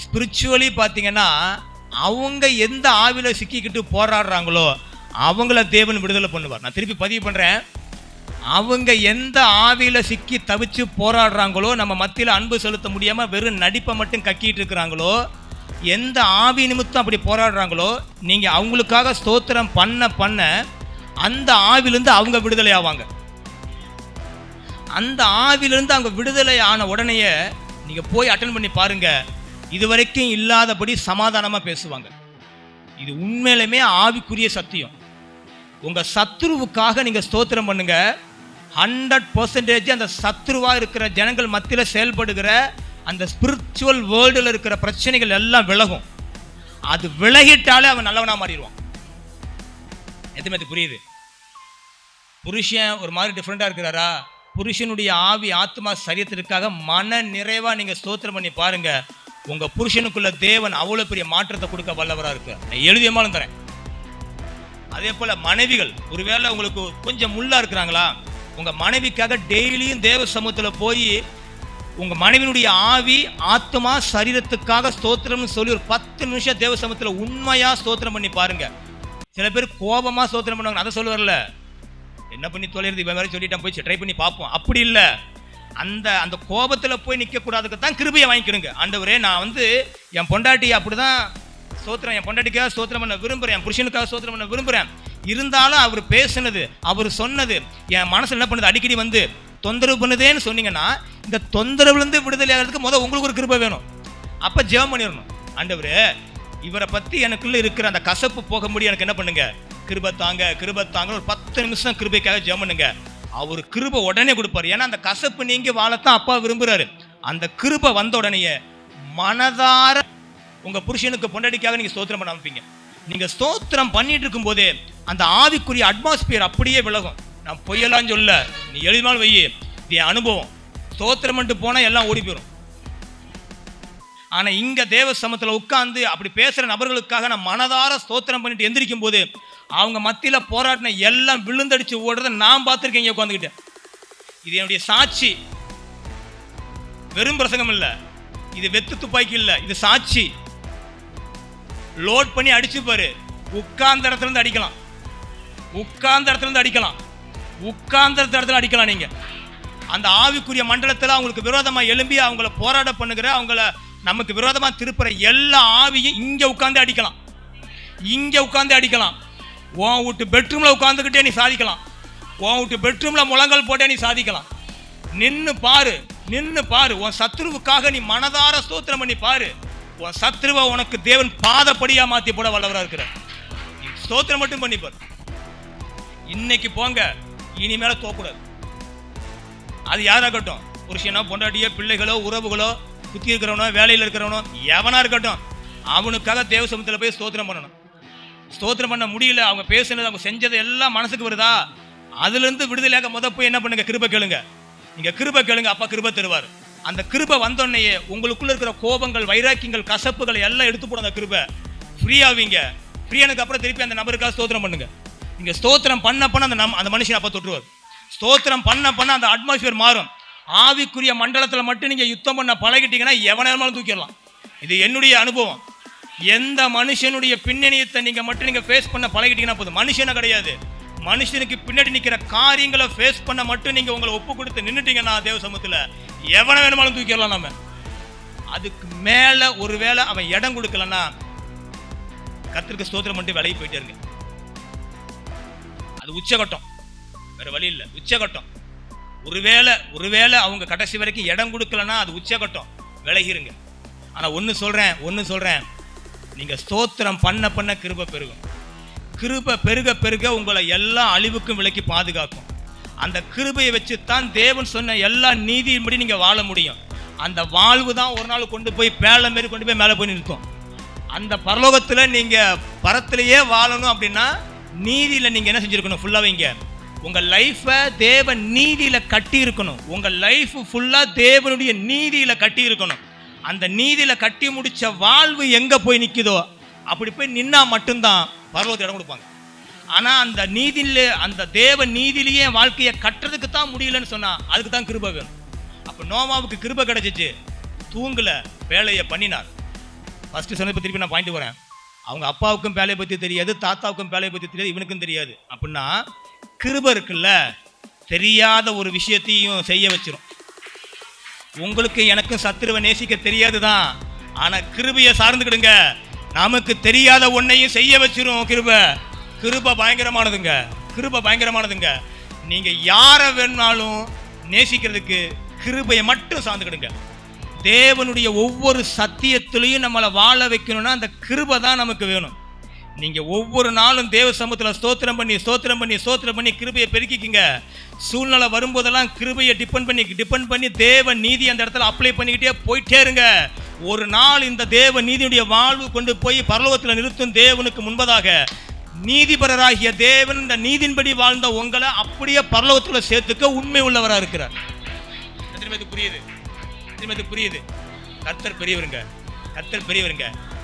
ஸ்பிரிச்சுவலி பார்த்தீங்கன்னா அவங்க எந்த ஆவில சிக்கிக்கிட்டு போராடுறாங்களோ அவங்கள தேவன் விடுதலை பண்ணுவார். நான் திருப்பி பதிவு பண்றேன். அவங்க எந்த ஆவில சிக்கி தவிச்சு போராடுறாங்களோ, நம்ம மத்தியில் அன்பு செலுத்த முடியாம வெறும் நடிப்பை மட்டும் கக்கிட்டு இருக்கிறாங்களோ, எந்த ஆவி நிமித்தம் அப்படி போராடுறாங்களோ, நீங்க அவங்களுக்காக ஸ்தோத்திரம் பண்ண பண்ண அந்த ஆவிலிருந்து அவங்க விடுதலை ஆவாங்க. அந்த ஆவிலிருந்து அவங்க விடுதலை ஆன உடனேயே நீங்க போய் அட்டென்ட் பண்ணி பாருங்க, இதுவரைக்கும் இல்லாதபடி சமாதானமா பேசுவாங்க. இது உண்மையிலுமே ஆவிக்குரிய சத்தியம். உங்க சத்துருவுக்காக நீங்க ஸ்தோத்திரம் பண்ணுங்க, 100% அந்த சத்துருவா இருக்கிற ஜனங்கள் மத்தியில் செயல்படுகிற அந்த ஸ்பிரிச்சுவல் வேர்ல்டில் இருக்கிற பிரச்சனைகள் எல்லாம் விலகும். அது விலகிட்டாலே அவன் நல்லவனா மாறிடுவான். எதுவுமே புரியுது? புருஷன் ஒரு மாதிரி டிஃப்ரெண்டா இருக்கிறாரா? புருஷனுடைய ஆவி ஆத்மா சரீரத்திற்காக மன நிறைவா நீங்க ஸ்தோத்திரம் பண்ணி பாருங்க, உங்க புருஷனுக்குள்ள தேவன் அவ்வளவு பெரிய மாற்றத்தை கொடுக்க வல்லவரா இருக்கு. நான் எழுதியமாலும் தரேன். அதே போல மனைவிகள், ஒருவேளை உங்களுக்கு கொஞ்சம் முள்ளா இருக்கிறாங்களா, உங்க மனைவிக்காக டெய்லியும் தேவ சமூகத்தில் போய் உங்க மனைவியினுடைய ஆவி ஆத்மா சரீரத்துக்காக ஸ்தோத்திரம்னு சொல்லி ஒரு 10 நிமிஷம் தேவ சமூகத்தில் உண்மையா ஸ்தோத்திரம் பண்ணி பாருங்க. சில பேர் கோபமா ஸ்தோத்திரம் பண்ணுவாங்க. அதை சொல்லுவார்ல, என்ன பண்ணி தொலைறது இவன் வேற சொல்லிட்டான், போய் ட்ரை பண்ணி பார்ப்போம். அப்படி இல்லை. அந்த கோபத்தில் போய் நிற்க கூடாதுக்கு தான் கிருபையை வாங்கிக்கிறேங்க. ஆண்டவரே, நான் என் பொண்டாட்டி அப்படிதான் ஸ்தோத்திரம், என் பொண்டாட்டிக்காக ஸ்தோத்திரம் பண்ண விரும்புகிறேன், என் புருஷனுக்காக ஸ்தோத்திரம் பண்ண விரும்புகிறேன். இருந்தாலும் அவர் பேசுனது, அவர் சொன்னது என் மனசில் என்ன பண்ணுது, அடிக்கடி தொந்தரவு பண்ணுதேன்னு சொன்னீங்கன்னா, இந்த தொந்தரவுலேருந்து விடுதலை ஆகிறதுக்கு முதல் உங்களுக்கு ஒரு கிருபை வேணும். அப்போ ஜெபம் பண்ணிடணும். ஆண்டவரே, இவரை பற்றி எனக்குள்ளே இருக்கிற அந்த கசப்பு போக முடியும், எனக்கு என்ன பண்ணுங்க, கிருபை தாங்க, கிருபை தாங்க. ஒரு 10 நிமிஷம் கிருபைக்காக ஜெபம் பண்ணுங்க. அவர் கிருபை உடனே கொடுப்பார். ஏன்னா அந்த கசப்பு நீங்க வாழத்தான் அப்பா விரும்புறாரு. அந்த கிருபை வந்த உடனே மனதார உங்க புருஷனுக்கு பொண்டாட்டிக்காக நீங்க ஸ்தோத்திரம் பண்ண ஆரம்பிப்பீங்க. நீங்க ஸ்தோத்திரம் பண்ணிட்டு இருக்கும் போதே அந்த ஆவிக்குரிய அட்மாஸ்பியர் அப்படியே விலகும். நான் பொய்யெல்லாம் சொல்ல, நீ எழுதினாலும் வை, இது என் அனுபவம். ஸ்தோத்திரம் பண்ணிட்டு போனா எல்லாம் ஓடி போயிடும். ஆனா இங்க தேவ சமத்துல உட்கார்ந்து அப்படி பேசுற நபர்களுக்காக நான் மனதார ஸ்தோத்திரம் பண்ணிட்டு எந்திரிக்கும் போது அவங்க மத்தியில போராட்டின எல்லாம் விழுந்தடிச்சு ஓடுறத நான் பார்த்துருக்கேன். இங்க உட்காந்துக்கிட்டேன். இது என்னுடைய சாட்சி. வெறும் பிரசங்கம் இல்ல, இது வெத்து துப்பாக்கி இல்ல, இது சாட்சி. லோட் பண்ணி அடிச்சு பாரு, உட்கார்ந்த இடத்துல இருந்து அடிக்கலாம், உட்கார்ந்த இடத்துல இருந்து அடிக்கலாம், உட்கார்ந்த இடத்துல அடிக்கலாம். நீங்க அந்த ஆவிக்குரிய மண்டலத்தில் அவங்களுக்கு விரோதமா எழும்பி அவங்கள போராட பண்ணுகிற, அவங்கள நமக்கு விரோதமா திருப்புற எல்லா ஆவியும் இங்க உட்கார்ந்து அடிக்கலாம், இங்க உட்கார்ந்து அடிக்கலாம். உன் வீட்டு பெட்ரூம்ல உட்கார்ந்துக்கிட்டே நீ சாதிக்கலாம், உன் வீட்டு பெட்ரூம்ல முழங்கல் போட்டே நீ சாதிக்கலாம். நின்னு பாரு, நின்னு பாரு. உன் சத்ருவுக்காக நீ மனதார ஸ்தோத்திரம் பண்ணி பாரு. உன் சத்ருவை உனக்கு தேவன் பாதப்படியா மாத்தி போட வல்லவரா இருக்கிற. ஸ்தோத்திரம் மட்டும் பண்ணி பாரு. இன்னைக்கு போங்க, இனிமேல தோக்கூடாது. அது யாராகட்டும், புருஷனோ பொண்டாட்டியோ பிள்ளைகளோ உறவுகளோ சுத்தி இருக்கிறவனோ வேலையில் இருக்கிறவனோ எவனா இருக்கட்டும், அவனுக்காக தேவ சமூகத்தில் போய் ஸ்தோத்திரம் பண்ணணும். ஸ்தோத்திரம் பண்ண முடியல, அவங்க பேசுனது அவங்க செஞ்சது எல்லாம் மனசுக்கு வருதா, அதுல இருந்து விடுதலையாக போய் என்ன பண்ணுங்க, கிருபை கேளுங்க. நீங்க கிருபை கேளுங்க, அப்பா கிருபை தருவார். அந்த கிருபை வந்தோடனே உங்களுக்குள்ள இருக்கிற கோபங்கள், வைராக்கியங்கள், கசப்புகள் எல்லாம் எடுத்து போடும். அந்த கிருபை ஃப்ரீயாவீங்க. ஃப்ரீயானதுக்கு அப்புறம் திருப்பி அந்த நபருக்காக ஸ்தோத்திரம் பண்ணுங்க. நீங்க ஸ்தோத்திரம் பண்ண அந்த மனுஷன் அப்ப தொற்றுவார். ஸ்தோத்திரம் பண்ண அந்த அட்மாஸ்பியர் மாறும். ஆவிக்குரிய மண்டலத்தில் மட்டும் நீங்க யுத்தம் பண்ண பழகிட்டீங்கன்னா எவனாலும் தூக்கிடலாம். இது என்னுடைய அனுபவம். எந்த மனுஷனுடைய பின்னணியத்தை நீங்க ஃபேஸ் பண்ண பழகிட்டீங்கன்னா போதும். மனுஷனை கிடையாது, மனுஷனுக்கு பின்னாடி நிற்கிற காரியங்களை ஃபேஸ் பண்ண மட்டும் நீங்க உங்களை ஒப்பு கொடுத்து நின்றுட்டீங்கன்னா தேவ சமூகத்தில் எவனை வேணுமாலும் தூக்கிடலாம். நம்ம அதுக்கு மேல ஒருவேளை அவன் இடம் கொடுக்கலன்னா கர்த்தருக்கு ஸ்தோத்திரம் பண்ணிட்டு விலகி போயிட்டே இருங்க. அது உச்சகட்டம், வேற வழி இல்லை. உச்சகட்டம். ஒருவேளை அவங்க கடைசி வரைக்கும் இடம் கொடுக்கலன்னா அது உச்சகட்டம், விலகிருங்க. ஆனால் ஒன்று சொல்கிறேன், நீங்கள் ஸ்தோத்திரம் பண்ண கிருபை பெருகும். கிருபை பெருக பெருக உங்களை எல்லா அழிவுக்கும் விலக்கி பாதுகாக்கும். அந்த கிருபையை வச்சு தான் தேவன் சொன்ன எல்லா நீதியின்படி நீங்கள் வாழ முடியும். அந்த வாழ்வு தான் ஒரு நாள் கொண்டு போய் பேழை மாரி கொண்டு போய் மேலே போய் நிறுத்தும். அந்த பரலோகத்தில் நீங்கள் பரத்திலேயே வாழணும் அப்படின்னா நீதியில் நீங்கள் என்ன செஞ்சுருக்கணும்? ஃபுல்லாக வைங்க, உங்கள் லைஃப்பை தேவ நீதியில் கட்டி இருக்கணும். உங்கள் லைஃப் ஃபுல்லாக தேவனுடைய நீதியில் கட்டி இருக்கணும். அந்த நீதியில் கட்டி முடித்த வாழ்வு எங்கே போய் நிற்குதோ அப்படி போய் நின்னா மட்டும்தான் பரலோகத்தை இடம் கொடுப்பாங்க. ஆனால் அந்த நீதியில், அந்த தேவ நீதியிலேயே வாழ்க்கையை கட்டுறதுக்கு தான் முடியலன்னு சொன்னால் அதுக்கு தான் கிருபை வேணும். அப்போ நோவாவுக்கு கிருபை கிடைச்சிச்சு, தூங்கல, வேலையை பண்ணினார். ஃபஸ்ட்டு சொன்னதை திருப்பி நான் பாயிண்ட் வரேன். அவங்க அப்பாவுக்கும் வேலையை பற்றி தெரியாது, தாத்தாவுக்கும் வேலையை பற்றி தெரியாது, இவனுக்கும் தெரியாது. அப்படின்னா கிருபை இருக்குல்ல, தெரியாத ஒரு விஷயத்தையும் செய்ய வச்சிரும். உங்களுக்கு எனக்கும் சத்துருவை நேசிக்க தெரியாது தான், ஆனால் கிருபையை சார்ந்துக்கிடுங்க, நமக்கு தெரியாத ஒன்னையும் செய்ய வச்சிரும். கிருபை பயங்கரமானதுங்க, கிருபை பயங்கரமானதுங்க. நீங்கள் யாரை வேணுனாலும் நேசிக்கிறதுக்கு கிருபையை மட்டும் சார்ந்துக்கிடுங்க. தேவனுடைய ஒவ்வொரு சத்தியத்திலையும் நம்மளை வாழ வைக்கணும்னா அந்த கிருபை தான் நமக்கு வேணும். நீங்கள் ஒவ்வொரு நாளும் தேவ சமூகத்தில் ஸ்தோத்திரம் பண்ணி கிருபையை பெருக்கிக்கிங்க. சூழ்நிலை வரும்போதெல்லாம் கிருபையை டிபெண்ட் பண்ணி தேவ நீதி அந்த இடத்துல அப்ளை பண்ணிக்கிட்டே போயிட்டே இருங்க. ஒரு நாள் இந்த தேவ நீதியுடைய வாழ்வு கொண்டு போய் பரலோகத்தில் நிறுத்தும். தேவனுக்கு முன்பதாக நீதிபரராகிய தேவன் இந்த நீதியின்படி வாழ்ந்த உங்களை அப்படியே பரலோகத்தில் சேர்த்துக்க உண்மை உள்ளவராக இருக்கிறார். புரியுது? கர்த்தர் பெரியவருங்க.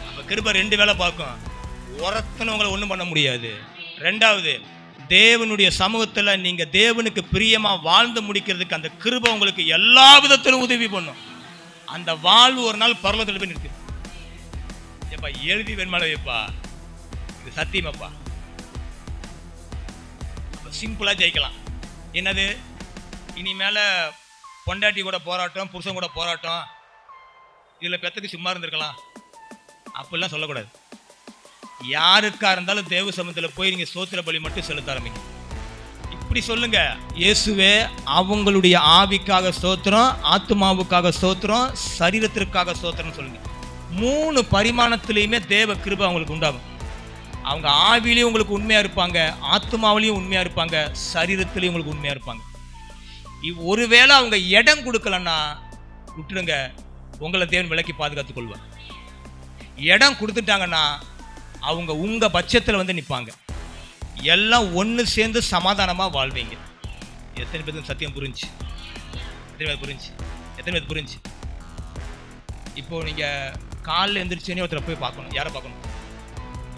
அப்ப கிருபை ரெண்டு வேலை பார்க்கும். உங்களை ஒன்றும் பண்ண முடியாது. ரெண்டாவது, தேவனுடைய சமூகத்தில் நீங்க தேவனுக்கு பிரியமா வாழ்ந்து முடிக்கிறதுக்கு அந்த கிருபை உங்களுக்கு எல்லா விதத்திலும் உதவி பண்ணும். அந்த வாழ்வு ஒரு நாள் பரலோகத்தில் போய் நிற்கு. ஏப்பா எழுதி வேணுமாலப்பா, இது சத்தியமாப்பா. சிம்பிளா ஜெயிக்கலாம். என்னது? இனிமேல பொண்டாட்டி கூட போராட்டம், புருஷன் கூட போராட்டம், இதில் பெத்தக்கு சும்மா இருந்திருக்கலாம் அப்படிலாம் சொல்லக்கூடாது. யாருக்கா இருந்தாலும் தேவ சமூகத்தில் போய் நீங்கள் ஸ்தோத்திர பலி மட்டும் செலுத்த ஆரம்பிங்க. இப்படி சொல்லுங்க, இயேசுவே அவங்களுடைய ஆவிக்காக ஸ்தோத்திரம், ஆத்மாவுக்காக ஸ்தோத்திரம், சரீரத்திற்காக ஸ்தோத்திரம் சொல்லுங்க. 3 பரிமாணத்திலையுமே தேவ கிருபை அவங்களுக்கு உண்டாகும். அவங்க ஆவிலையும் உங்களுக்கு உண்மையாக இருப்பாங்க, ஆத்மாவிலையும் உண்மையாக இருப்பாங்க, சரீரத்திலையும் உங்களுக்கு உண்மையாக இருப்பாங்க. ஒருவேளை அவங்க இடம் கொடுக்கலன்னா விட்டுடுங்க, உங்களை தேவன் விலக்கி பாதுகாத்துக் கொள்வார். இடம் கொடுத்துட்டாங்கன்னா அவங்க உங்க பட்சத்தில் வந்து நிற்பாங்க. எல்லாம் ஒன்று சேர்ந்து சமாதானமாக வாழ்வீங்க. எத்தனை பேருக்கு சத்தியம் புரிஞ்சு? எத்தனை பேர் புரிஞ்சு? இப்போ நீங்கள் காலையில் எழுந்திரிச்சோன்னே ஒருத்தரை போய் பார்க்கணும். யாரை பார்க்கணும்?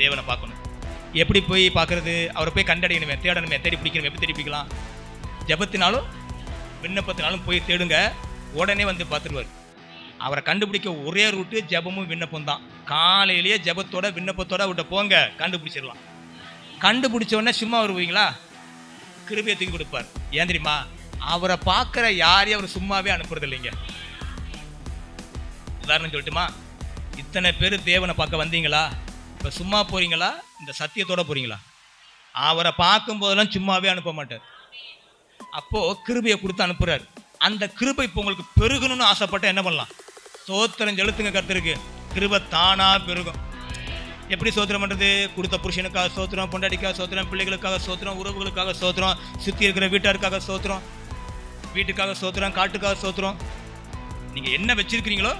தேவனை பார்க்கணும். எப்படி போய் பார்க்கறது? அவரை போய் கண்டடையணுமே, தேடணுமே, தேடி பிடிக்கணுமே. எப்படி தேடி பிடிக்கலாம்? ஜபத்தினாலும் விண்ணப்பத்தினாலும் போய் தேடுங்க, உடனே வந்து பார்த்துருவார். அவரை கண்டுபிடிக்க ஒரே ரூட்டு ஜபமும் விண்ணப்பம் தான். காலையிலேயே ஜபத்தோட விண்ணப்பத்தோட விட்ட போங்க, கண்டுபிடிச்சிடலாம். கண்டுபிடிச்ச உடனே சும்மா வருவீங்களா? கிருபையை தூக்கி கொடுப்பார். ஏன் தெரியுமா? அவரை பார்க்குற யாரையும் அவர் சும்மாவே அனுப்புறது இல்லைங்க. உதாரணம் சொல்லட்டுமா? இத்தனை பேர் தேவனை பார்க்க வந்தீங்களா? இப்போ சும்மா போறீங்களா? இந்த சத்தியத்தோட போறீங்களா? அவரை பார்க்கும் போதெல்லாம் சும்மாவே அனுப்ப மாட்டார். அப்போ கிருபையை கொடுத்து அனுப்புறாரு. அந்த கிருபை இப்போ உங்களுக்கு பெருகணும்னு ஆசைப்பட்ட என்ன பண்ணலாம்? ஸ்தோத்திரம் செலுத்துங்க கர்த்தருக்கு, கிருபை தானா பெருகும். எப்படி ஸ்தோத்திரம் பண்றது? கொடுத்த புருஷனுக்காக ஸ்தோத்திரம், பொண்டாட்டிக்காக ஸ்தோத்திரம், பிள்ளைகளுக்காக ஸ்தோத்திரம், உறவுகளுக்காக ஸ்தோத்திரம், சுற்றி இருக்கிற வீட்டாருக்காக ஸ்தோத்திரம், வீட்டுக்காக ஸ்தோத்திரம், காட்டுக்காக ஸ்தோத்திரம். நீங்க என்ன வச்சிருக்கிறீங்களோ,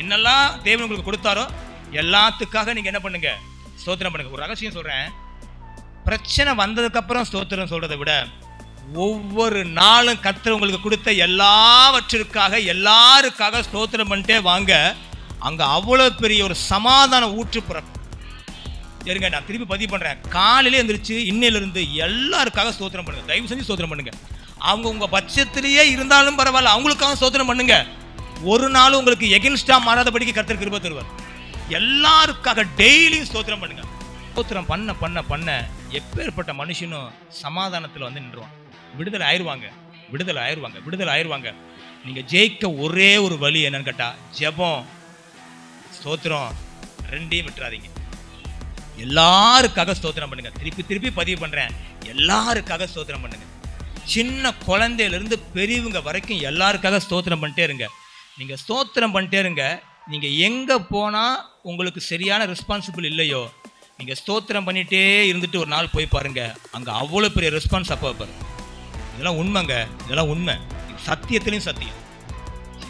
என்னெல்லாம் தேவன் உங்களுக்கு கொடுத்தாரோ எல்லாத்துக்காக நீங்க என்ன பண்ணுங்க? ஸ்தோத்திரம் பண்ணுங்க. ஒரு ரகசியம் சொல்றேன், பிரச்சனை வந்ததுக்கு அப்புறம் ஸ்தோத்திரம் சொல்றதை விட ஒவ்வொரு நாளும் கர்த்தர் உங்களுக்கு கொடுத்த எல்லாவற்றிற்காக எல்லாருக்காக ஸ்தோத்திரம் பண்ணிட்டே வாங்க. அங்க அவ்வளவு பெரிய ஒரு சமாதான ஊற்று பிறக்கும். சரிங்க, நான் திருப்பி பதிவு பண்றேன். காலையில எந்திரிச்சு இன்னையிலிருந்து எல்லாருக்காக ஸ்தோத்திரம் பண்ணுங்க. தயவு செஞ்சு ஸ்தோத்திரம் பண்ணுங்க. அவங்க உங்க பட்சத்திலேயே இருந்தாலும் பரவாயில்ல, அவங்களுக்காக ஸ்தோத்திரம் பண்ணுங்க. ஒரு நாள் உங்களுக்கு எகென்ஸ்டா மாறாதபடிக்கு கர்த்தர் கிருபை தருவார். எல்லாருக்காக டெய்லியும் ஸ்தோத்திரம் பண்ணுங்க. ஸ்தோத்திரம் பண்ண பண்ண பண்ண எப்பேற்பட்ட மனுஷனும் சமாதானத்தில் வந்து நின்றுவான். விடுதலை ஆயிடுவாங்க. நீங்க ஜெயிக்க ஒரே ஒரு வழி என்னன்னு கேட்டா ஜெபம், ஸ்தோத்திரம், ரெண்டையும் விட்டுறாதீங்க. எல்லாருக்காக ஸ்தோத்திரம் பண்ணுங்க. திருப்பி பதிவு பண்றேன், எல்லாருக்காக ஸ்தோத்திரம் பண்ணுங்க. சின்ன குழந்தையிலிருந்து பெரியவங்க வரைக்கும் எல்லாருக்காக ஸ்தோத்திரம் பண்ணிட்டே இருங்க. நீங்க ஸ்தோத்திரம் பண்ணிட்டே இருங்க. நீங்கள் எங்கே போனால் உங்களுக்கு சரியான ரெஸ்பான்சிபிள் இல்லையோ, நீங்கள் ஸ்தோத்திரம் பண்ணிகிட்டே இருந்துட்டு ஒரு நாள் போய் பாருங்கள், அங்கே அவ்வளோ பெரிய ரெஸ்பான்ஸ் அப்போ பாருங்க. இதெல்லாம் உண்மைங்க, இதெல்லாம் உண்மை, இது சத்தியத்துலேயும் சத்தியம்.